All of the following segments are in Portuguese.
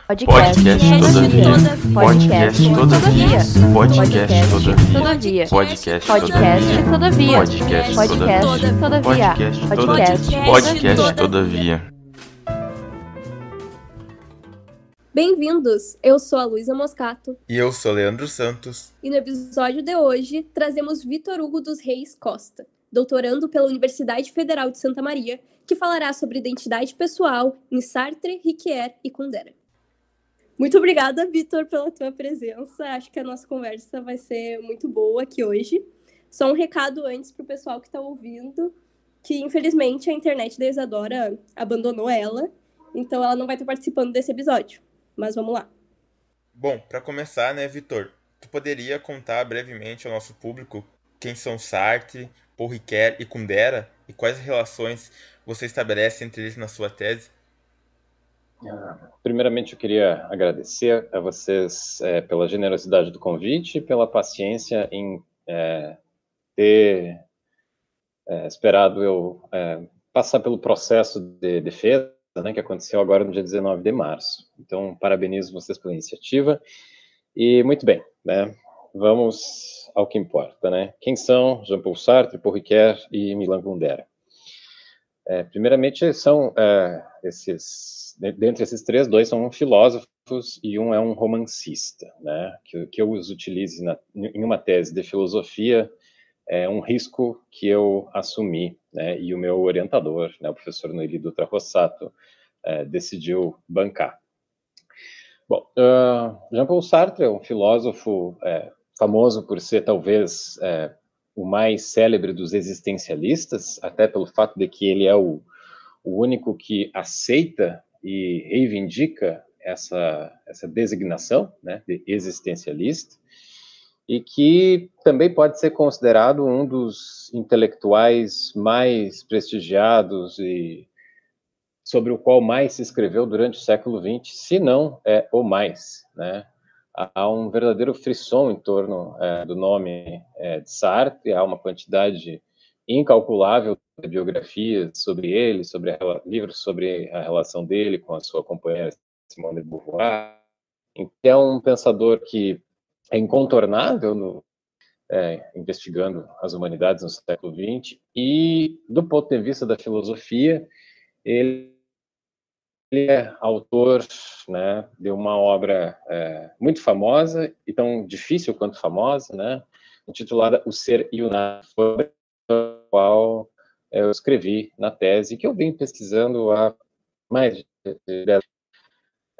Podcast todavia. Podcast todavia. Podcast todavia. Podcast todavia. Podcast todavia. Bem-vindos! Eu sou a Luísa Moscato. E eu sou Leandro Santos. E no episódio de hoje, trazemos Vitor Hugo dos Reis Costa, doutorando pela Universidade Federal de Santa Maria, que falará sobre identidade pessoal em Sartre, Ricoeur e Kundera. Muito obrigada, Vitor, pela tua presença. Acho que a nossa conversa vai ser muito boa aqui hoje. Só um recado antes para o pessoal que está ouvindo, que infelizmente a internet da Isadora abandonou ela, então ela não vai estar participando desse episódio. Mas vamos lá. Bom, para começar, né, Vitor, tu poderia contar brevemente ao nosso público quem são Sartre, Paul Ricoeur e Kundera e quais relações você estabelece entre eles na sua tese? Primeiramente, eu queria agradecer a vocês pela generosidade do convite e pela paciência em ter esperado eu passar pelo processo de defesa, né, que aconteceu agora no dia 19 de março. Então, parabenizo vocês pela iniciativa. E, muito bem, né, vamos ao que importa, né? Quem são Jean-Paul Sartre, Paul Ricoeur e Milan Kundera? Primeiramente, são dentre esses três, dois são filósofos e um é um romancista, né? Que eu os utilize em uma tese de filosofia é um risco que eu assumi, né? E o meu orientador, né, o professor Noeli Dutra Rossato, decidiu bancar. Bom, Jean-Paul Sartre é um filósofo famoso por ser talvez o mais célebre dos existencialistas, até pelo fato de que ele é o único que aceita e reivindica essa designação, né, de existencialista, e que também pode ser considerado um dos intelectuais mais prestigiados e sobre o qual mais se escreveu durante o século XX, se não o mais, né? Há um verdadeiro frisson em torno do nome de Sartre, há uma quantidade incalculável de biografias sobre ele, livros sobre a relação dele com a sua companheira Simone de Beauvoir. Então, é um pensador que é incontornável investigando as humanidades no século XX, e, do ponto de vista da filosofia, ele é autor, né, de uma obra muito famosa, e tão difícil quanto famosa, né, intitulada O Ser e o Nada, sobre a qual eu escrevi na tese, que eu venho pesquisando há mais de 10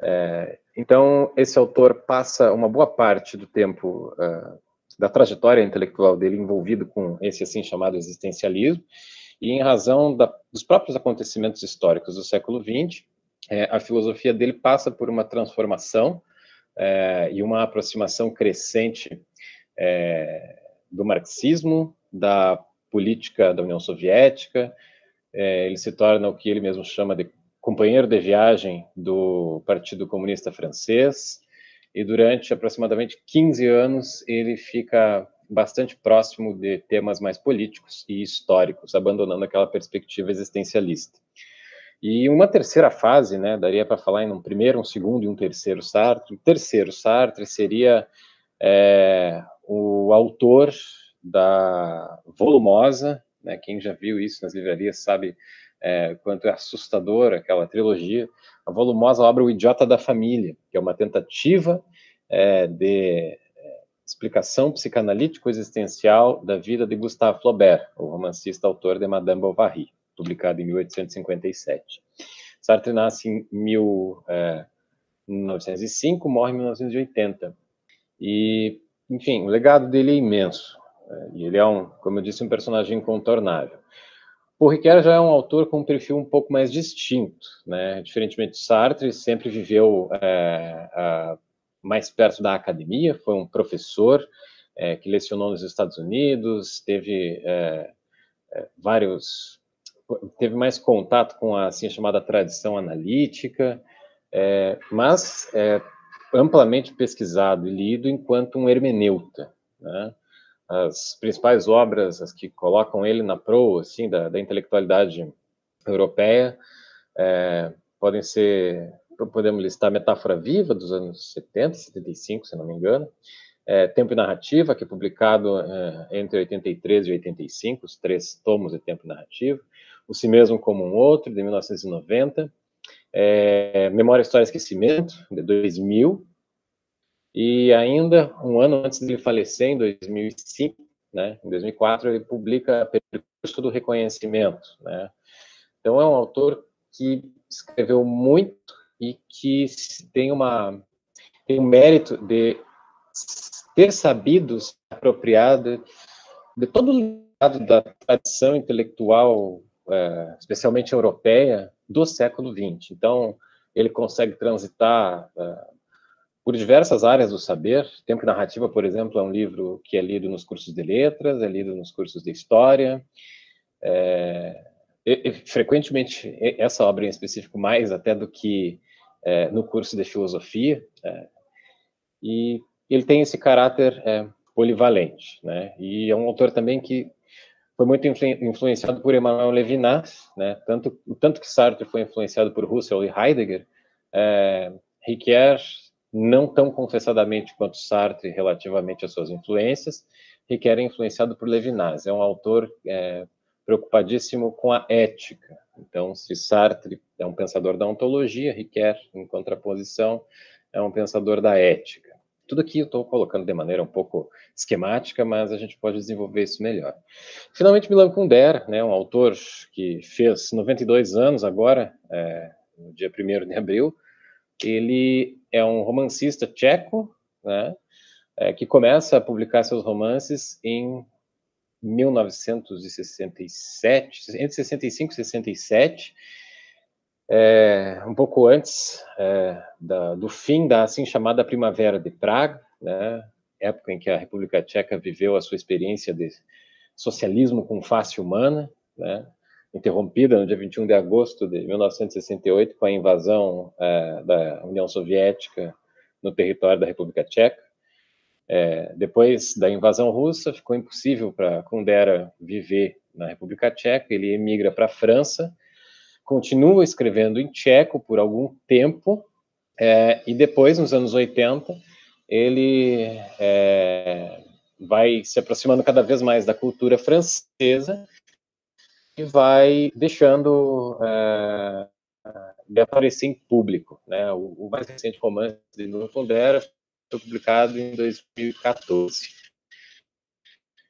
anos. Então, esse autor passa uma boa parte do tempo da trajetória intelectual dele envolvido com esse assim chamado existencialismo, e em razão dos próprios acontecimentos históricos do século XX, a filosofia dele passa por uma transformação e uma aproximação crescente do marxismo, da política da União Soviética. Ele se torna o que ele mesmo chama de companheiro de viagem do Partido Comunista Francês, e durante aproximadamente 15 anos ele fica bastante próximo de temas mais políticos e históricos, abandonando aquela perspectiva existencialista. E uma terceira fase, né, daria para falar em um primeiro, um segundo e um terceiro Sartre. O terceiro Sartre seria o autor da volumosa, né, quem já viu isso nas livrarias sabe quanto é assustador aquela trilogia, a volumosa obra O Idiota da Família, que é uma tentativa de explicação psicanalítico-existencial da vida de Gustave Flaubert, o romancista autor de Madame Bovary, publicado em 1857. Sartre nasce em 1905, morre em 1980. E, enfim, o legado dele é imenso. E ele é, como eu disse, um personagem incontornável. Paul Ricoeur já é um autor com um perfil um pouco mais distinto, né? Diferentemente de Sartre, sempre viveu mais perto da academia, foi um professor que lecionou nos Estados Unidos, teve mais contato com a assim chamada tradição analítica, mas amplamente pesquisado e lido enquanto um hermeneuta, né? As principais obras, as que colocam ele na proa assim, da intelectualidade europeia, podem ser podemos listar Metáfora Viva, dos anos 70, 75, se não me engano, Tempo e Narrativa, que é publicado entre 83 e 85, os 3 tomos de Tempo e Narrativa, O Si Mesmo Como um Outro, de 1990, Memória, História e Esquecimento, de 2000, e ainda, um ano antes de ele falecer, em 2005, né, em 2004, ele publica Percurso do Reconhecimento, né? Então, é um autor que escreveu muito e que tem um mérito de ter sabido se apropriar de todo o lado da tradição intelectual, especialmente europeia, do século XX. Então, ele consegue transitar por diversas áreas do saber. Tempo e Narrativa, por exemplo, é um livro que é lido nos cursos de letras, é lido nos cursos de história, frequentemente, essa obra em específico, mais até do que no curso de filosofia, e ele tem esse caráter polivalente, né? E é um autor também que foi muito influenciado por Emmanuel Levinas, né? Tanto que Sartre foi influenciado por Husserl e Heidegger, Ricoeur, não tão confessadamente quanto Sartre relativamente às suas influências, Ricoeur é influenciado por Levinas. É um autor preocupadíssimo com a ética. Então, se Sartre é um pensador da ontologia, Ricoeur, em contraposição, é um pensador da ética. Tudo aqui eu estou colocando de maneira um pouco esquemática, mas a gente pode desenvolver isso melhor. Finalmente, Milan Kundera, né, um autor que fez 92 anos agora, no dia 1º de abril. Ele é um romancista tcheco, né, que começa a publicar seus romances em 1967, entre 65 e 67, um pouco antes do fim da assim chamada Primavera de Praga, né, época em que a República Tcheca viveu a sua experiência de socialismo com face humana, né, interrompida no dia 21 de agosto de 1968 com a invasão da União Soviética no território da República Tcheca. Depois da invasão russa, ficou impossível para Kundera viver na República Tcheca, ele emigra para a França, continua escrevendo em tcheco por algum tempo, e depois, nos anos 80, ele vai se aproximando cada vez mais da cultura francesa e vai deixando de aparecer em público, né? O mais recente romance de Milan Kundera foi publicado em 2014.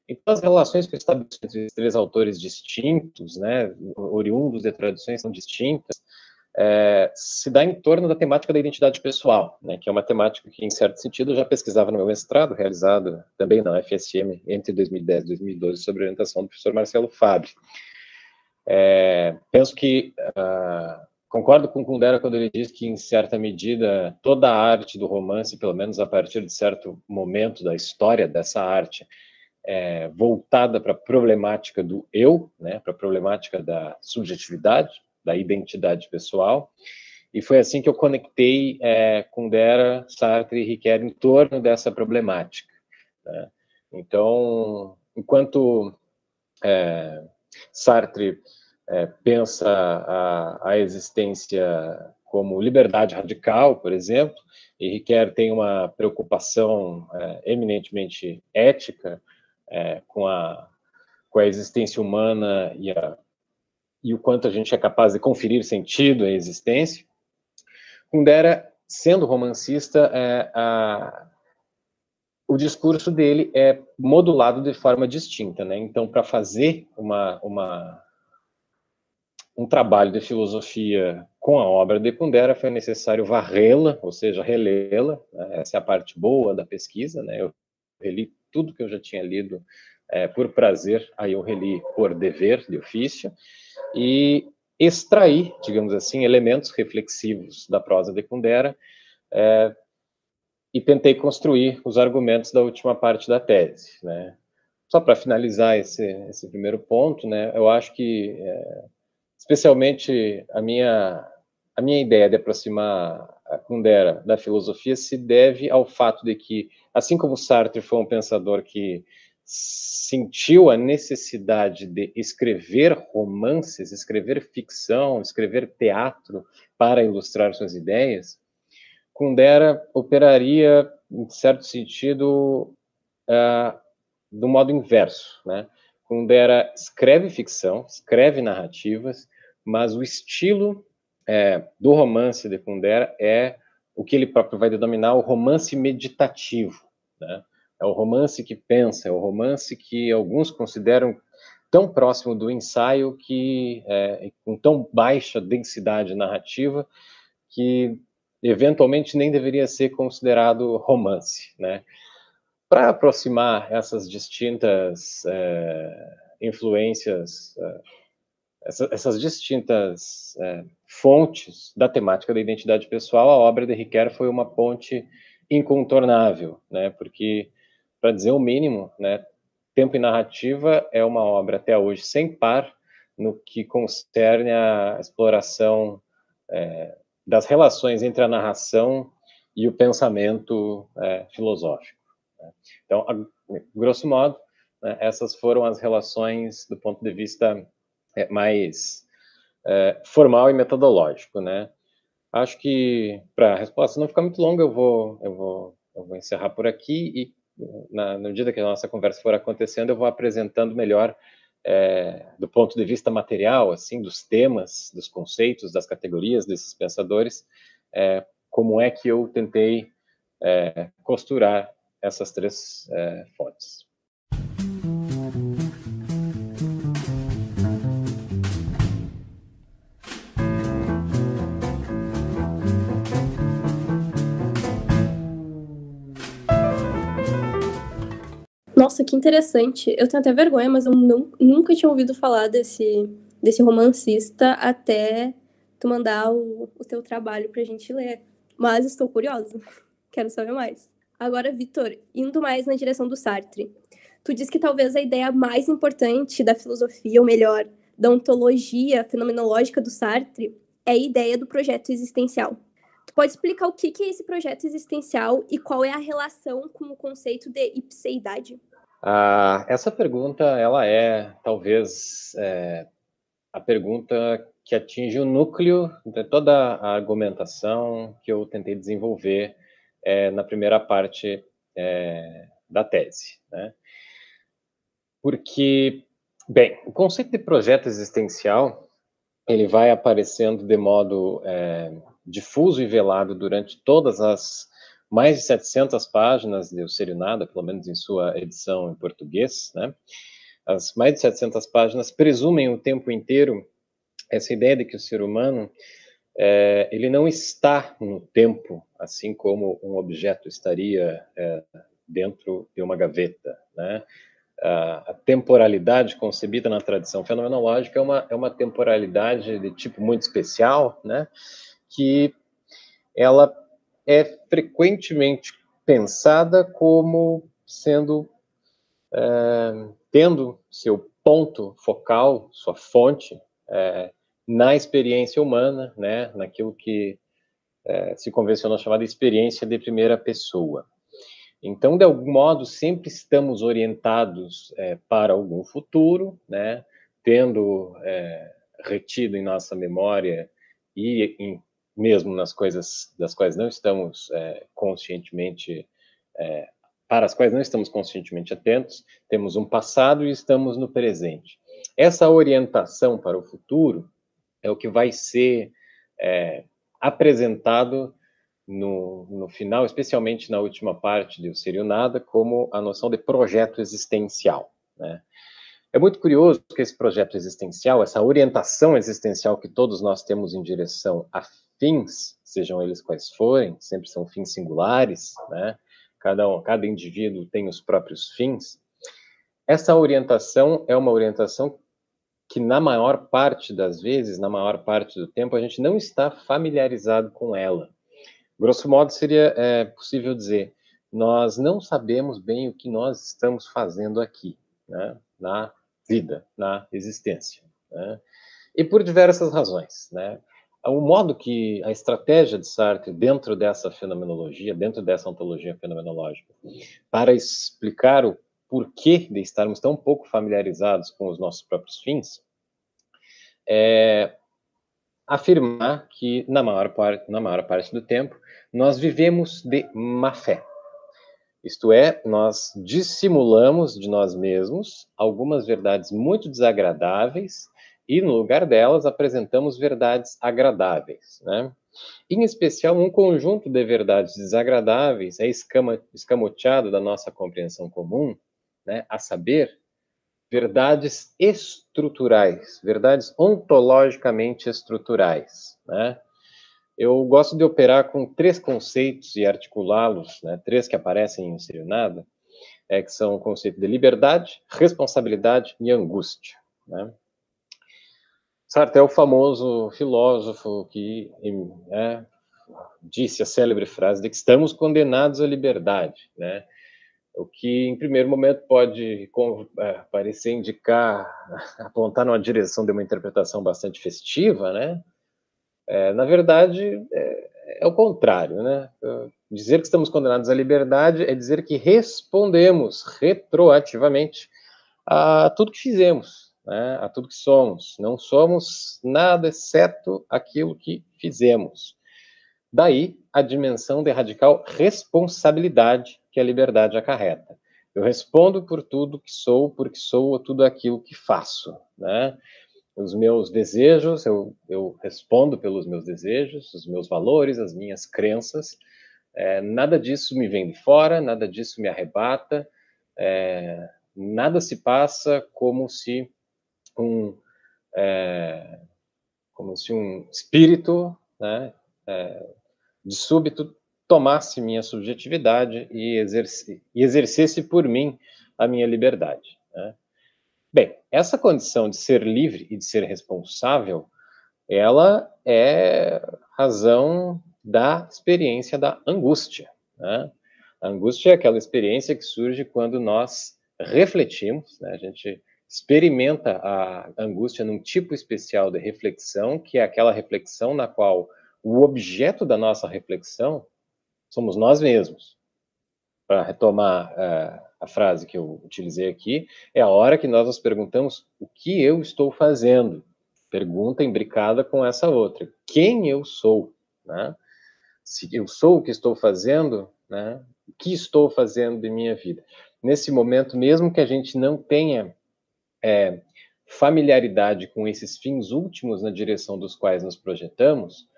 Então, as relações que estabelecem entre os 3 autores distintos, né, oriundos de tradições são distintas, se dá em torno da temática da identidade pessoal, né, que é uma temática que, em certo sentido, eu já pesquisava no meu mestrado, realizado também na UFSM entre 2010 e 2012, sob orientação do professor Marcelo Fabre. Penso que concordo com Kundera quando ele diz que, em certa medida, toda a arte do romance, pelo menos a partir de certo momento da história dessa arte, voltada para a problemática do eu, né, para a problemática da subjetividade, da identidade pessoal, e foi assim que eu conectei Kundera, Sartre e Ricoeur em torno dessa problemática, né? Então, enquanto Sartre pensa a existência como liberdade radical, por exemplo, e Ricoeur tem uma preocupação eminentemente ética com a existência humana e o quanto a gente é capaz de conferir sentido à existência. Kundera, sendo romancista, o discurso dele é modulado de forma distinta, né? Então, para fazer um trabalho de filosofia com a obra de Kundera, foi necessário varrê-la, ou seja, relê-la, né? Essa é a parte boa da pesquisa, né? Eu reli tudo que eu já tinha lido por prazer, aí eu reli por dever, de ofício, e extrair, digamos assim, elementos reflexivos da prosa de Kundera, e tentei construir os argumentos da última parte da tese, né? Só para finalizar esse primeiro ponto, né, eu acho que, especialmente, a minha ideia de aproximar a Kundera da filosofia se deve ao fato de que, assim como Sartre foi um pensador que sentiu a necessidade de escrever romances, escrever ficção, escrever teatro para ilustrar suas ideias, Kundera operaria, em certo sentido, do modo inverso, né? Kundera escreve ficção, escreve narrativas, mas o estilo do romance de Kundera é o que ele próprio vai denominar o romance meditativo, né? É o romance que pensa, é o romance que alguns consideram tão próximo do ensaio, que com tão baixa densidade narrativa, que eventualmente nem deveria ser considerado romance, né? Para aproximar essas distintas influências, essas distintas fontes da temática da identidade pessoal, a obra de Ricoeur foi uma ponte incontornável, né? Porque, para dizer o mínimo, né, Tempo e Narrativa é uma obra até hoje sem par no que concerne a exploração das relações entre a narração e o pensamento filosófico. Né? Então, grosso modo, né, essas foram as relações do ponto de vista mais formal e metodológico, né? Acho que, para a resposta não ficar muito longa, eu vou encerrar por aqui e, na medida que a nossa conversa for acontecendo, eu vou apresentando melhor, do ponto de vista material, assim, dos temas, dos conceitos, das categorias desses pensadores, como é que eu tentei costurar essas três fontes. Nossa, que interessante. Eu tenho até vergonha, mas eu nunca tinha ouvido falar desse romancista até tu mandar o teu trabalho pra gente ler. Mas estou curiosa. Quero saber mais. Agora, Vitor, indo mais na direção do Sartre. Tu diz que talvez a ideia mais importante da filosofia, ou melhor, da ontologia fenomenológica do Sartre, é a ideia do projeto existencial. Tu pode explicar o que é esse projeto existencial e qual é a relação com o conceito de ipseidade? Essa pergunta, ela é, talvez, a pergunta que atinge o núcleo de toda a argumentação que eu tentei desenvolver na primeira parte da tese, né? Porque, bem, o conceito de projeto existencial, ele vai aparecendo de modo difuso e velado durante todas as mais de 700 páginas de O Ser e o Nada, pelo menos em sua edição em português, né? As mais de 700 páginas presumem o tempo inteiro essa ideia de que o ser humano ele não está no tempo, assim como um objeto estaria dentro de uma gaveta, né? A temporalidade concebida na tradição fenomenológica é uma temporalidade de tipo muito especial, né? Que ela é frequentemente pensada como sendo tendo seu ponto focal, sua fonte na experiência humana, né? Naquilo que se convencionou chamar de experiência de primeira pessoa. Então, de algum modo, sempre estamos orientados para algum futuro, né? Tendo retido em nossa memória e mesmo nas coisas das quais não estamos conscientemente, para as quais não estamos conscientemente atentos, temos um passado e estamos no presente. Essa orientação para o futuro é o que vai ser apresentado no final, especialmente na última parte de O Ser e o Nada, como a noção de projeto existencial, né? É muito curioso que esse projeto existencial, essa orientação existencial que todos nós temos em direção a fins, sejam eles quais forem, sempre são fins singulares, né? Cada indivíduo tem os próprios fins. Essa orientação é uma orientação que, na maior parte das vezes, na maior parte do tempo, a gente não está familiarizado com ela. Grosso modo, seria possível dizer, nós não sabemos bem o que nós estamos fazendo aqui, né? Na vida, na existência, né? E por diversas razões, né? O modo que a estratégia de Sartre, dentro dessa fenomenologia, dentro dessa ontologia fenomenológica, para explicar o porquê de estarmos tão pouco familiarizados com os nossos próprios fins, afirmar que, na maior parte do tempo, nós vivemos de má fé. Isto é, nós dissimulamos de nós mesmos algumas verdades muito desagradáveis e, no lugar delas, apresentamos verdades agradáveis, né? Em especial, um conjunto de verdades desagradáveis é escamoteado da nossa compreensão comum, né? A saber, verdades estruturais, verdades ontologicamente estruturais, né? Eu gosto de operar com 3 conceitos e articulá-los, né? 3 que aparecem em Um Ser e o Nada, que são o conceito de liberdade, responsabilidade e angústia, né? Sartre é o famoso filósofo que disse a célebre frase de que estamos condenados à liberdade, né? O que, em primeiro momento, pode parecer indicar, apontar numa direção de uma interpretação bastante festiva, né? Na verdade, é o contrário, né? Dizer que estamos condenados à liberdade é dizer que respondemos retroativamente a tudo que fizemos, né? A tudo que somos. Não somos nada exceto aquilo que fizemos. Daí a dimensão de radical responsabilidade que a liberdade acarreta. Eu respondo por tudo que sou, porque sou tudo aquilo que faço, né? Os meus desejos, eu respondo pelos meus desejos, os meus valores, as minhas crenças. Nada disso me vem de fora, nada disso me arrebata, nada se passa como se um espírito, né, de súbito tomasse minha subjetividade e exercesse por mim a minha liberdade, né? Bem, essa condição de ser livre e de ser responsável, ela é razão da experiência da angústia, né? A angústia é aquela experiência que surge quando nós refletimos, né? A gente experimenta a angústia num tipo especial de reflexão, que é aquela reflexão na qual o objeto da nossa reflexão somos nós mesmos. Para retomar a frase que eu utilizei aqui, é a hora que nós nos perguntamos o que eu estou fazendo. Pergunta imbricada com essa outra. Quem eu sou, né? Se eu sou o que estou fazendo, né? O que estou fazendo de minha vida? Nesse momento, mesmo que a gente não tenha familiaridade com esses fins últimos na direção dos quais nos projetamos,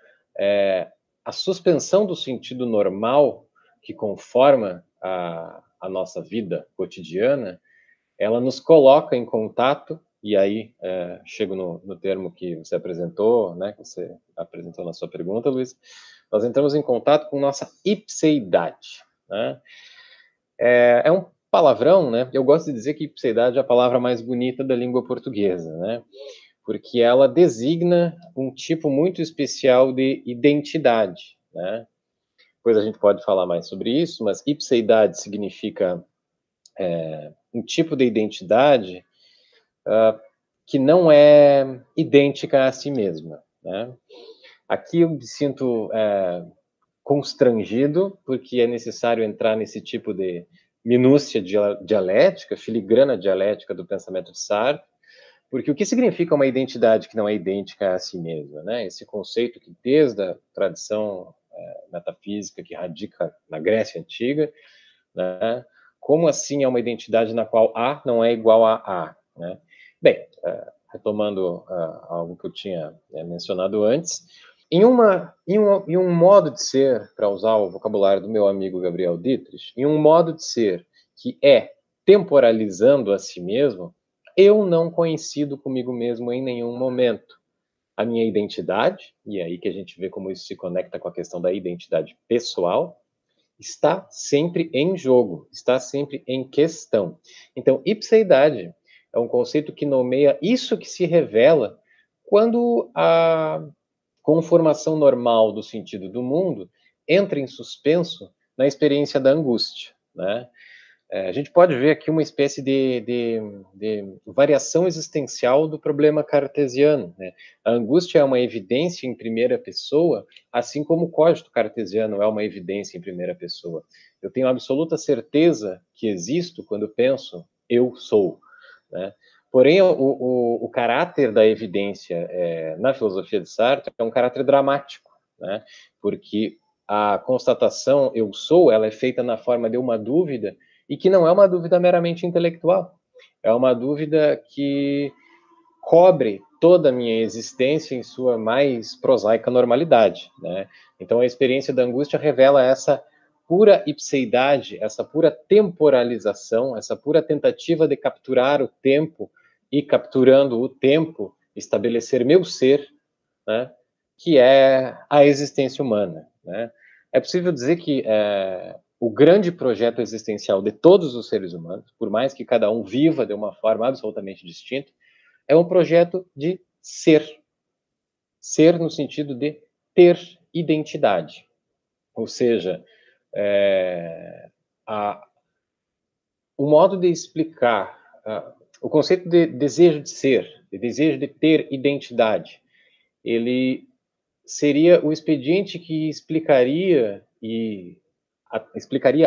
a suspensão do sentido normal que conforma a nossa vida cotidiana, ela nos coloca em contato, e aí chego no termo que você apresentou, né, que você apresentou na sua pergunta, Luiz, nós entramos em contato com nossa ipseidade, né? É um palavrão, né? Eu gosto de dizer que ipseidade é a palavra mais bonita da língua portuguesa, né? Porque ela designa um tipo muito especial de identidade, né? Depois a gente pode falar mais sobre isso, mas ipseidade significa um tipo de identidade que não é idêntica a si mesma, né? Aqui eu me sinto constrangido, porque é necessário entrar nesse tipo de minúcia dialética, filigrana dialética do pensamento de Sartre, porque o que significa uma identidade que não é idêntica a si mesma, né? Esse conceito que desde a tradição metafísica que radica na Grécia Antiga, né? Como assim é uma identidade na qual A não é igual a A, né? Bem, retomando algo que eu tinha mencionado antes, em um modo de ser, para usar o vocabulário do meu amigo Gabriel Dietrich, em um modo de ser que é temporalizando a si mesmo, eu não coincido comigo mesmo em nenhum momento. A minha identidade, e é aí que a gente vê como isso se conecta com a questão da identidade pessoal, está sempre em jogo, está sempre em questão. Então, ipseidade é um conceito que nomeia isso que se revela quando a conformação normal do sentido do mundo entra em suspenso na experiência da angústia, né? A gente pode ver aqui uma espécie de variação existencial do problema cartesiano, né? A angústia é uma evidência em primeira pessoa, assim como o cogito cartesiano é uma evidência em primeira pessoa. Eu tenho absoluta certeza que existo quando penso eu sou, né? Porém, o caráter da evidência na filosofia de Sartre é um caráter dramático, né? Porque a constatação eu sou, ela é feita na forma de uma dúvida, e que não é uma dúvida meramente intelectual. É uma dúvida que cobre toda a minha existência em sua mais prosaica normalidade, né? Então, a experiência da angústia revela essa pura ipseidade, essa pura temporalização, essa pura tentativa de capturar o tempo e, capturando o tempo, estabelecer meu ser, né? Que é a existência humana, né? É possível dizer que o grande projeto existencial de todos os seres humanos, por mais que cada um viva de uma forma absolutamente distinta, é um projeto de ser. Ser no sentido de ter identidade. Ou seja, o modo de explicar o conceito de desejo de ser, de desejo de ter identidade, ele seria o expediente que explicaria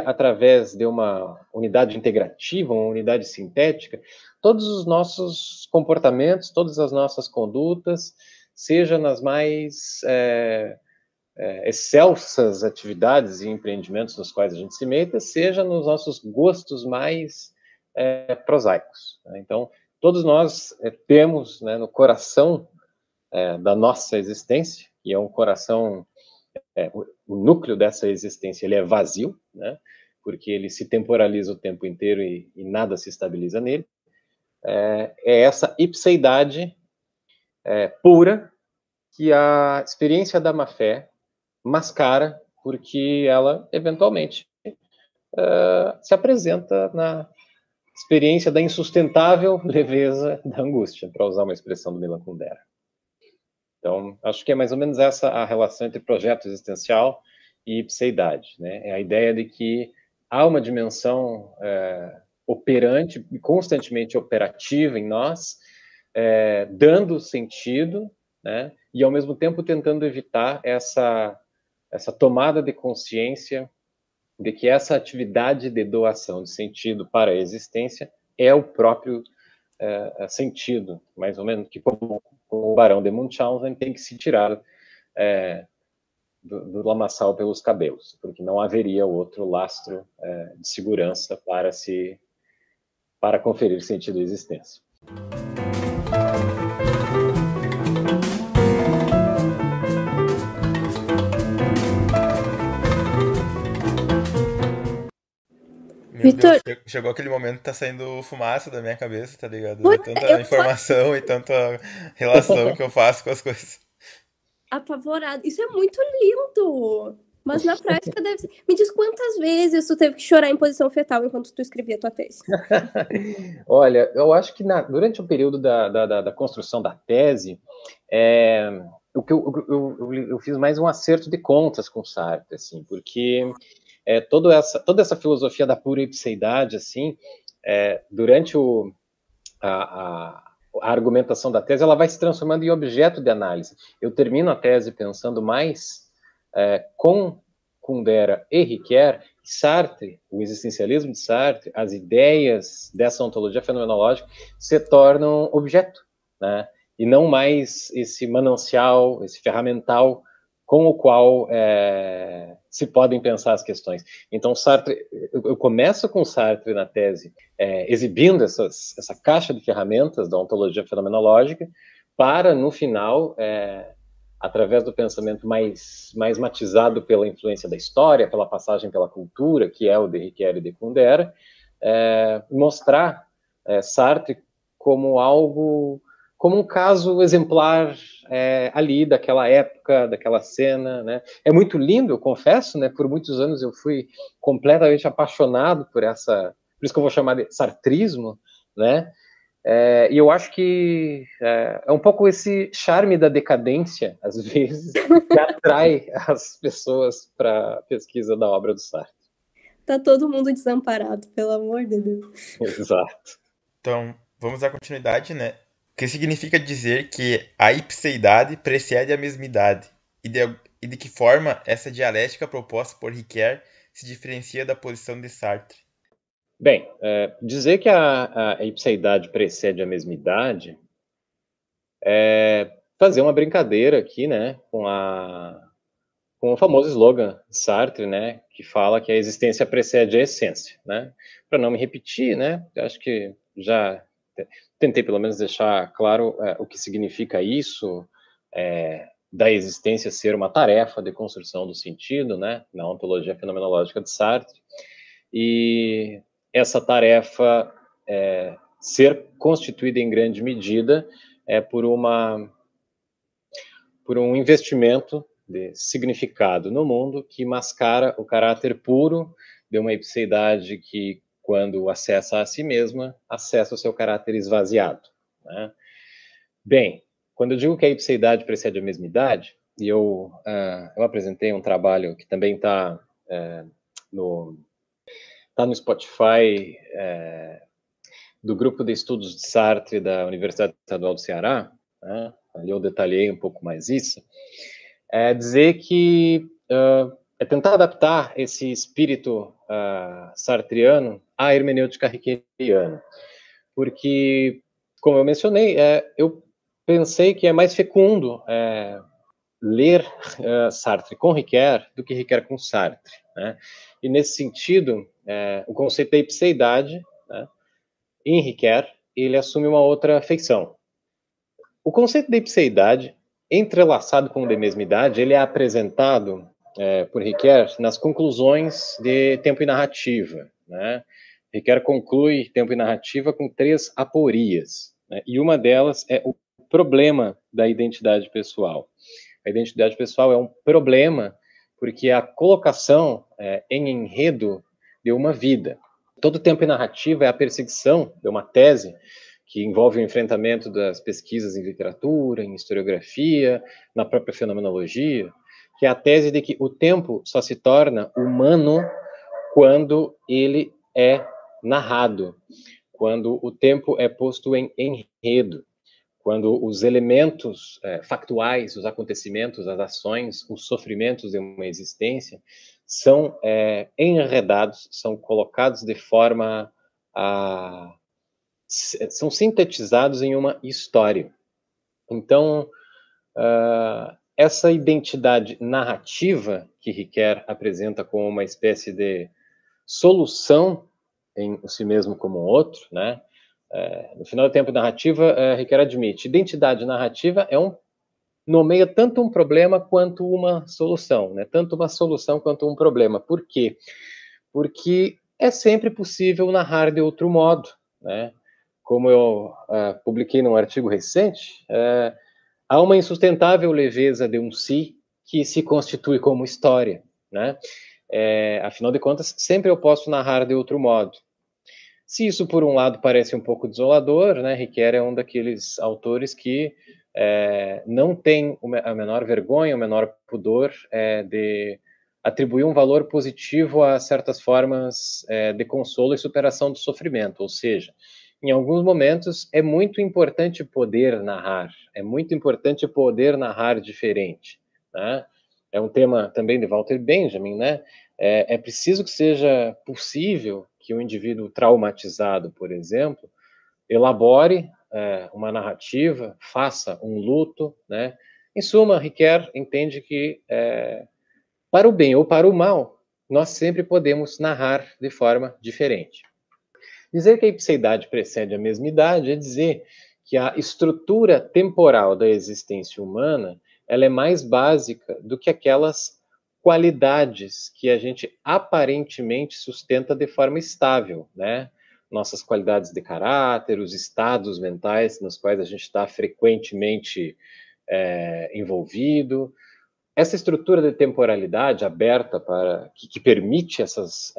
através de uma unidade integrativa, uma unidade sintética, todos os nossos comportamentos, todas as nossas condutas, seja nas mais excelsas atividades e empreendimentos nos quais a gente se meta, seja nos nossos gostos mais prosaicos. Né? Então, todos nós temos, né, no coração da nossa existência, e é um coração, o núcleo dessa existência, ele é vazio, né? Porque ele se temporaliza o tempo inteiro e nada se estabiliza nele. É essa ipseidade pura que a experiência da má-fé mascara, porque ela, eventualmente, se apresenta na experiência da insustentável leveza da angústia, para usar uma expressão do Milan Kundera. Então, acho que é mais ou menos essa a relação entre projeto existencial e ipseidade, né? É a ideia de que há uma dimensão operante e constantemente operativa em nós, dando sentido, né? E, ao mesmo tempo, tentando evitar essa tomada de consciência de que essa atividade de doação de sentido para a existência é o próprio sentido, mais ou menos, que como o Barão de Munchausen tem que se tirar do lamaçal pelos cabelos, porque não haveria outro lastro de segurança para conferir sentido à existência. Meu Deus, chegou aquele momento que tá saindo fumaça da minha cabeça, tá ligado? De tanta informação e tanta relação que eu faço com as coisas. Apavorado. Isso é muito lindo! Mas na prática deve ser... Me diz quantas vezes tu teve que chorar em posição fetal enquanto tu escrevia a tua tese? Olha, eu acho que durante o período da construção da tese, eu fiz mais um acerto de contas com Sartre, assim, porque toda essa filosofia da pura ipseidade, assim, durante a argumentação da tese, ela vai se transformando em objeto de análise. Eu termino a tese pensando mais com Kundera e Ricoeur, Sartre, o existencialismo de Sartre, as ideias dessa ontologia fenomenológica se tornam objeto, né? E não mais esse manancial, esse ferramental com o qual se podem pensar as questões. Então, Sartre, eu começo com Sartre na tese, exibindo essa caixa de ferramentas da ontologia fenomenológica, para, no final, através do pensamento mais matizado pela influência da história, pela passagem pela cultura, que é o de Ricoeur e de Kundera, mostrar Sartre como um caso exemplar ali daquela época, daquela cena, né? É muito lindo, eu confesso, né? Por muitos anos eu fui completamente apaixonado por isso que eu vou chamar de sartrismo, né? E eu acho que é um pouco esse charme da decadência, às vezes, que atrai as pessoas para a pesquisa da obra do Sartre. Tá todo mundo desamparado, pelo amor de Deus. Exato. Então, vamos dar continuidade, né? O que significa dizer que a ipseidade precede a mesmidade? E de que forma essa dialética proposta por Ricoeur se diferencia da posição de Sartre? Bem, dizer que a ipseidade precede a mesmidade é fazer uma brincadeira aqui, né, com o famoso slogan de Sartre, né, que fala que a existência precede a essência, né? Para não me repetir, né, eu acho que já tentei pelo menos deixar claro o que significa isso, da existência ser uma tarefa de construção do sentido, né, na ontologia fenomenológica de Sartre, e essa tarefa ser constituída em grande medida por um investimento de significado no mundo que mascara o caráter puro de uma ipseidade que, quando acessa a si mesma, acessa o seu caráter esvaziado, né? Bem, quando eu digo que a ipseidade precede a mesmidade, e eu apresentei um trabalho que também está no Spotify, do grupo de estudos de Sartre da Universidade Estadual do Ceará, né? Ali eu detalhei um pouco mais isso, dizer que é tentar adaptar esse espírito sartriano à hermenêutica rickeriana, porque, como eu mencionei, eu pensei que é mais fecundo ler Sartre com Ricoeur do que Ricoeur com Sartre, né? E nesse sentido, o conceito da ipseidade, né, em Ricoeur, ele assume uma outra feição. O conceito de ipseidade, entrelaçado com o de mesmidade, ele é apresentado por Ricoeur nas conclusões de Tempo e Narrativa, né? Ricoeur conclui Tempo e Narrativa com 3 aporias, né? E uma delas é o problema da identidade pessoal. A identidade pessoal é um problema porque a colocação em enredo de uma vida. Todo Tempo e Narrativa é a perseguição de uma tese que envolve o enfrentamento das pesquisas em literatura, em historiografia, na própria fenomenologia, que é a tese de que o tempo só se torna humano quando ele é narrado, quando o tempo é posto em enredo, quando os elementos factuais, os acontecimentos, as ações, os sofrimentos de uma existência são enredados, são colocados de forma são sintetizados em uma história. Então, essa identidade narrativa que Ricoeur apresenta como uma espécie de solução em si mesmo como um outro, né? No final do Tempo Narrativa, Ricoeur admite, identidade narrativa nomeia tanto um problema quanto uma solução, né? Tanto uma solução quanto um problema. Por quê? Porque é sempre possível narrar de outro modo, né? Como eu publiquei num artigo recente, há uma insustentável leveza de um si que se constitui como história, né? Afinal de contas, sempre eu posso narrar de outro modo. Se isso, por um lado, parece um pouco desolador, né? Ricoeur é um daqueles autores que não tem a menor vergonha, o menor pudor de atribuir um valor positivo a certas formas de consolo e superação do sofrimento, ou seja, em alguns momentos é muito importante poder narrar, é muito importante poder narrar diferente, né? É um tema também de Walter Benjamin, né? É preciso que seja possível que o indivíduo traumatizado, por exemplo, elabore uma narrativa, faça um luto, né? Em suma, Ricoeur entende que para o bem ou para o mal, nós sempre podemos narrar de forma diferente. Dizer que a ipseidade precede a mesmidade é dizer que a estrutura temporal da existência humana ela é mais básica do que aquelas qualidades que a gente aparentemente sustenta de forma estável, né? Nossas qualidades de caráter, os estados mentais nos quais a gente está frequentemente envolvido. Essa estrutura de temporalidade aberta para que permite essas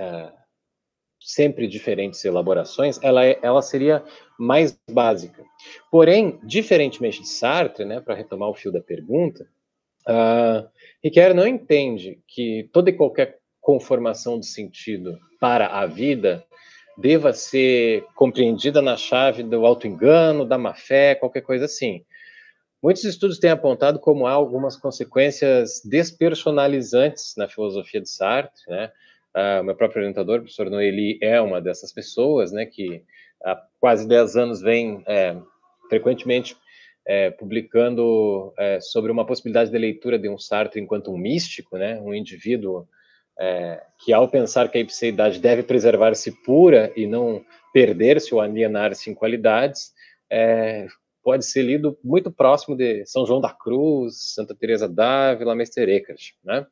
sempre diferentes elaborações, ela seria mais básica. Porém, diferentemente de Sartre, né, para retomar o fio da pergunta, Ricoeur não entende que toda e qualquer conformação de sentido para a vida deva ser compreendida na chave do auto-engano, da má-fé, qualquer coisa assim. Muitos estudos têm apontado como há algumas consequências despersonalizantes na filosofia de Sartre, né? O meu próprio orientador, o professor Noeli, é uma dessas pessoas, né, que há quase 10 anos vem frequentemente publicando sobre uma possibilidade de leitura de um Sartre enquanto um místico, né, um indivíduo que, ao pensar que a ipseidade deve preservar-se pura e não perder-se ou alienar-se em qualidades, pode ser lido muito próximo de São João da Cruz, Santa Teresa d'Ávila, Meister Eckhart, né?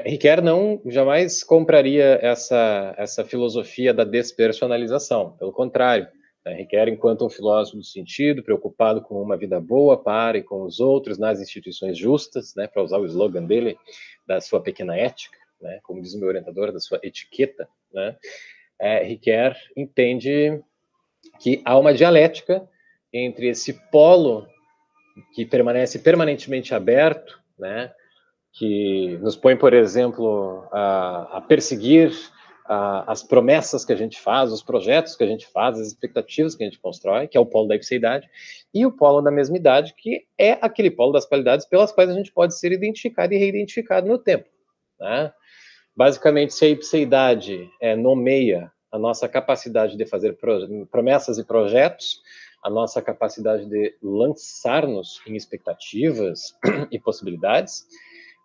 Ricoeur não jamais compraria essa filosofia da despersonalização, pelo contrário, né? Ricoeur, enquanto um filósofo do sentido, preocupado com uma vida boa para e com os outros nas instituições justas, né, para usar o slogan dele, da sua pequena ética, né, como diz o meu orientador, da sua etiqueta, né, Ricoeur entende que há uma dialética entre esse polo que permanece permanentemente aberto, né, que nos põe, por exemplo, a perseguir as promessas que a gente faz, os projetos que a gente faz, as expectativas que a gente constrói, que é o polo da ipseidade, e o polo da mesmidade, que é aquele polo das qualidades pelas quais a gente pode ser identificado e reidentificado no tempo, né? Basicamente, se a ipseidade nomeia a nossa capacidade de fazer promessas e projetos, a nossa capacidade de lançar-nos em expectativas e possibilidades,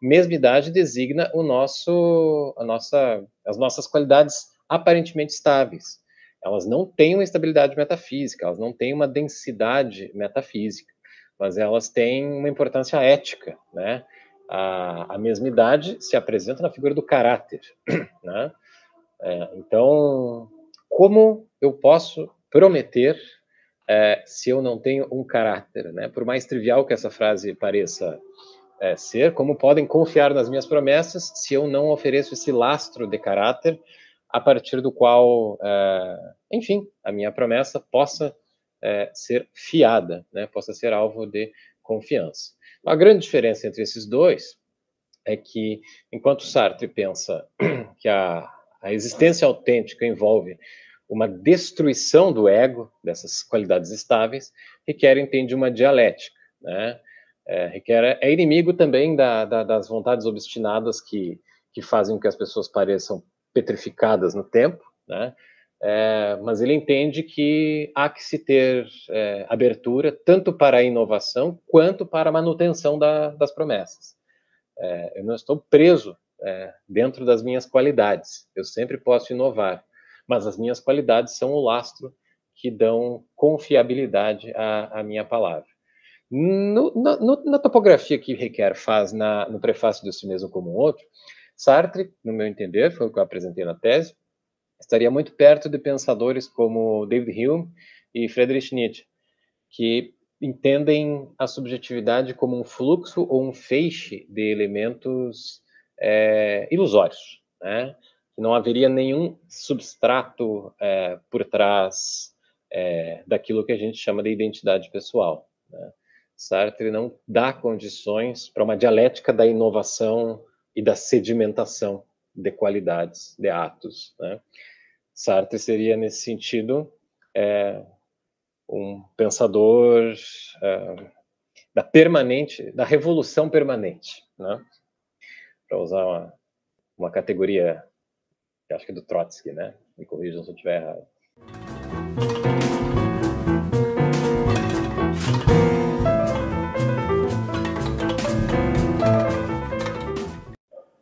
mesmidade designa as nossas qualidades aparentemente estáveis. Elas não têm uma estabilidade metafísica, elas não têm uma densidade metafísica, mas elas têm uma importância ética, né? A mesmidade se apresenta na figura do caráter, né? Então, como eu posso prometer se eu não tenho um caráter, né? Por mais trivial que essa frase pareça ser, como podem confiar nas minhas promessas se eu não ofereço esse lastro de caráter a partir do qual, enfim, a minha promessa possa ser fiada, né? Possa ser alvo de confiança. A grande diferença entre esses dois é que, enquanto Sartre pensa que a existência autêntica envolve uma destruição do ego, dessas qualidades estáveis, Ricoeur entende uma dialética, né? Ricoeur é inimigo também das vontades obstinadas que fazem com que as pessoas pareçam petrificadas no tempo, né? Mas ele entende que há que se ter abertura tanto para a inovação quanto para a manutenção das promessas. Eu não estou preso dentro das minhas qualidades, eu sempre posso inovar, mas as minhas qualidades são o lastro que dão confiabilidade à minha palavra. Na topografia que Ricoeur faz no prefácio de Si Mesmo como um Outro, Sartre, no meu entender, foi o que eu apresentei na tese, estaria muito perto de pensadores como David Hume e Friedrich Nietzsche, que entendem a subjetividade como um fluxo ou um feixe de elementos ilusórios, né? Que não haveria nenhum substrato por trás daquilo que a gente chama de identidade pessoal, né? Sartre não dá condições para uma dialética da inovação e da sedimentação de qualidades, de atos, né? Sartre seria, nesse sentido, um pensador da revolução permanente, né? Para usar uma categoria, que acho que é do Trotsky, né? Me corrijam se eu estiver errado.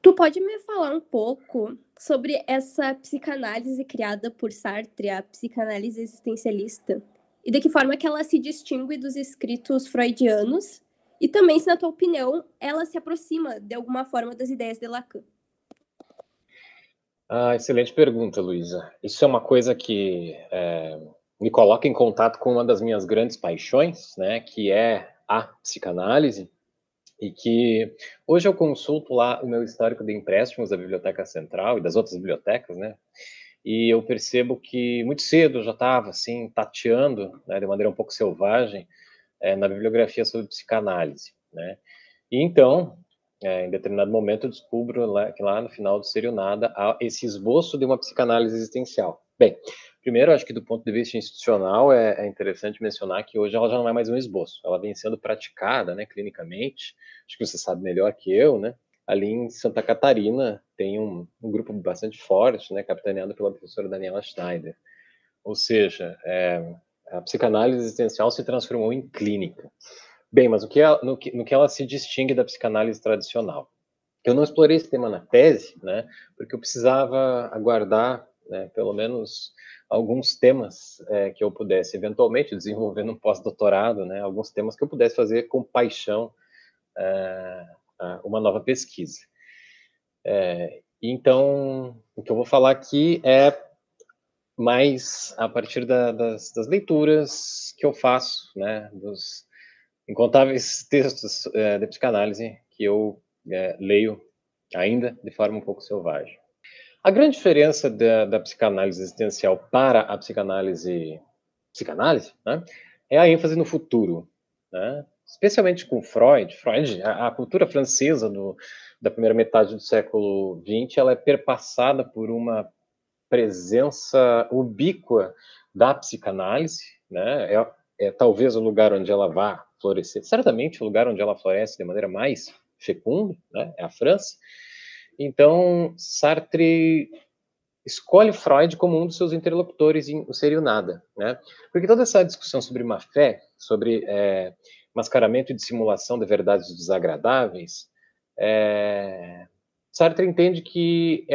Tu pode me falar um pouco sobre essa psicanálise criada por Sartre, a psicanálise existencialista, e de que forma que ela se distingue dos escritos freudianos, e também se, na tua opinião, ela se aproxima de alguma forma das ideias de Lacan? Excelente pergunta, Luísa. Isso é uma coisa que me coloca em contato com uma das minhas grandes paixões, né, que é a psicanálise, e que hoje eu consulto lá o meu histórico de empréstimos da Biblioteca Central e das outras bibliotecas, né, e eu percebo que muito cedo eu já estava, assim, tateando, né, de maneira um pouco selvagem, na bibliografia sobre psicanálise, né, e então, em determinado momento eu descubro que lá no final do Ser e o Nada há esse esboço de uma psicanálise existencial. Bem, primeiro, acho que do ponto de vista institucional é interessante mencionar que hoje ela já não é mais um esboço, ela vem sendo praticada, né, clinicamente, acho que você sabe melhor que eu, né, ali em Santa Catarina tem um grupo bastante forte, né, capitaneado pela professora Daniela Schneider. Ou seja, a psicanálise existencial se transformou em clínica. Bem, mas no que ela se distingue da psicanálise tradicional? Eu não explorei esse tema na tese, né, porque eu precisava aguardar, né, pelo menos alguns temas que eu pudesse eventualmente desenvolver no pós-doutorado, né, alguns temas que eu pudesse fazer com paixão uma nova pesquisa. Então, o que eu vou falar aqui é mais a partir das leituras que eu faço, né, dos incontáveis textos de psicanálise que eu leio ainda de forma um pouco selvagem. A grande diferença da psicanálise existencial para a psicanálise, né, é a ênfase no futuro, né? Especialmente com Freud. A cultura francesa da primeira metade do século XX, ela é perpassada por uma presença ubíqua da psicanálise, né? É talvez o lugar onde ela vai florescer, certamente o lugar onde ela floresce de maneira mais fecunda, né? É a França. Então, Sartre escolhe Freud como um dos seus interlocutores em O Ser e o Nada, né? Porque toda essa discussão sobre má-fé, sobre mascaramento e dissimulação de verdades desagradáveis, Sartre entende que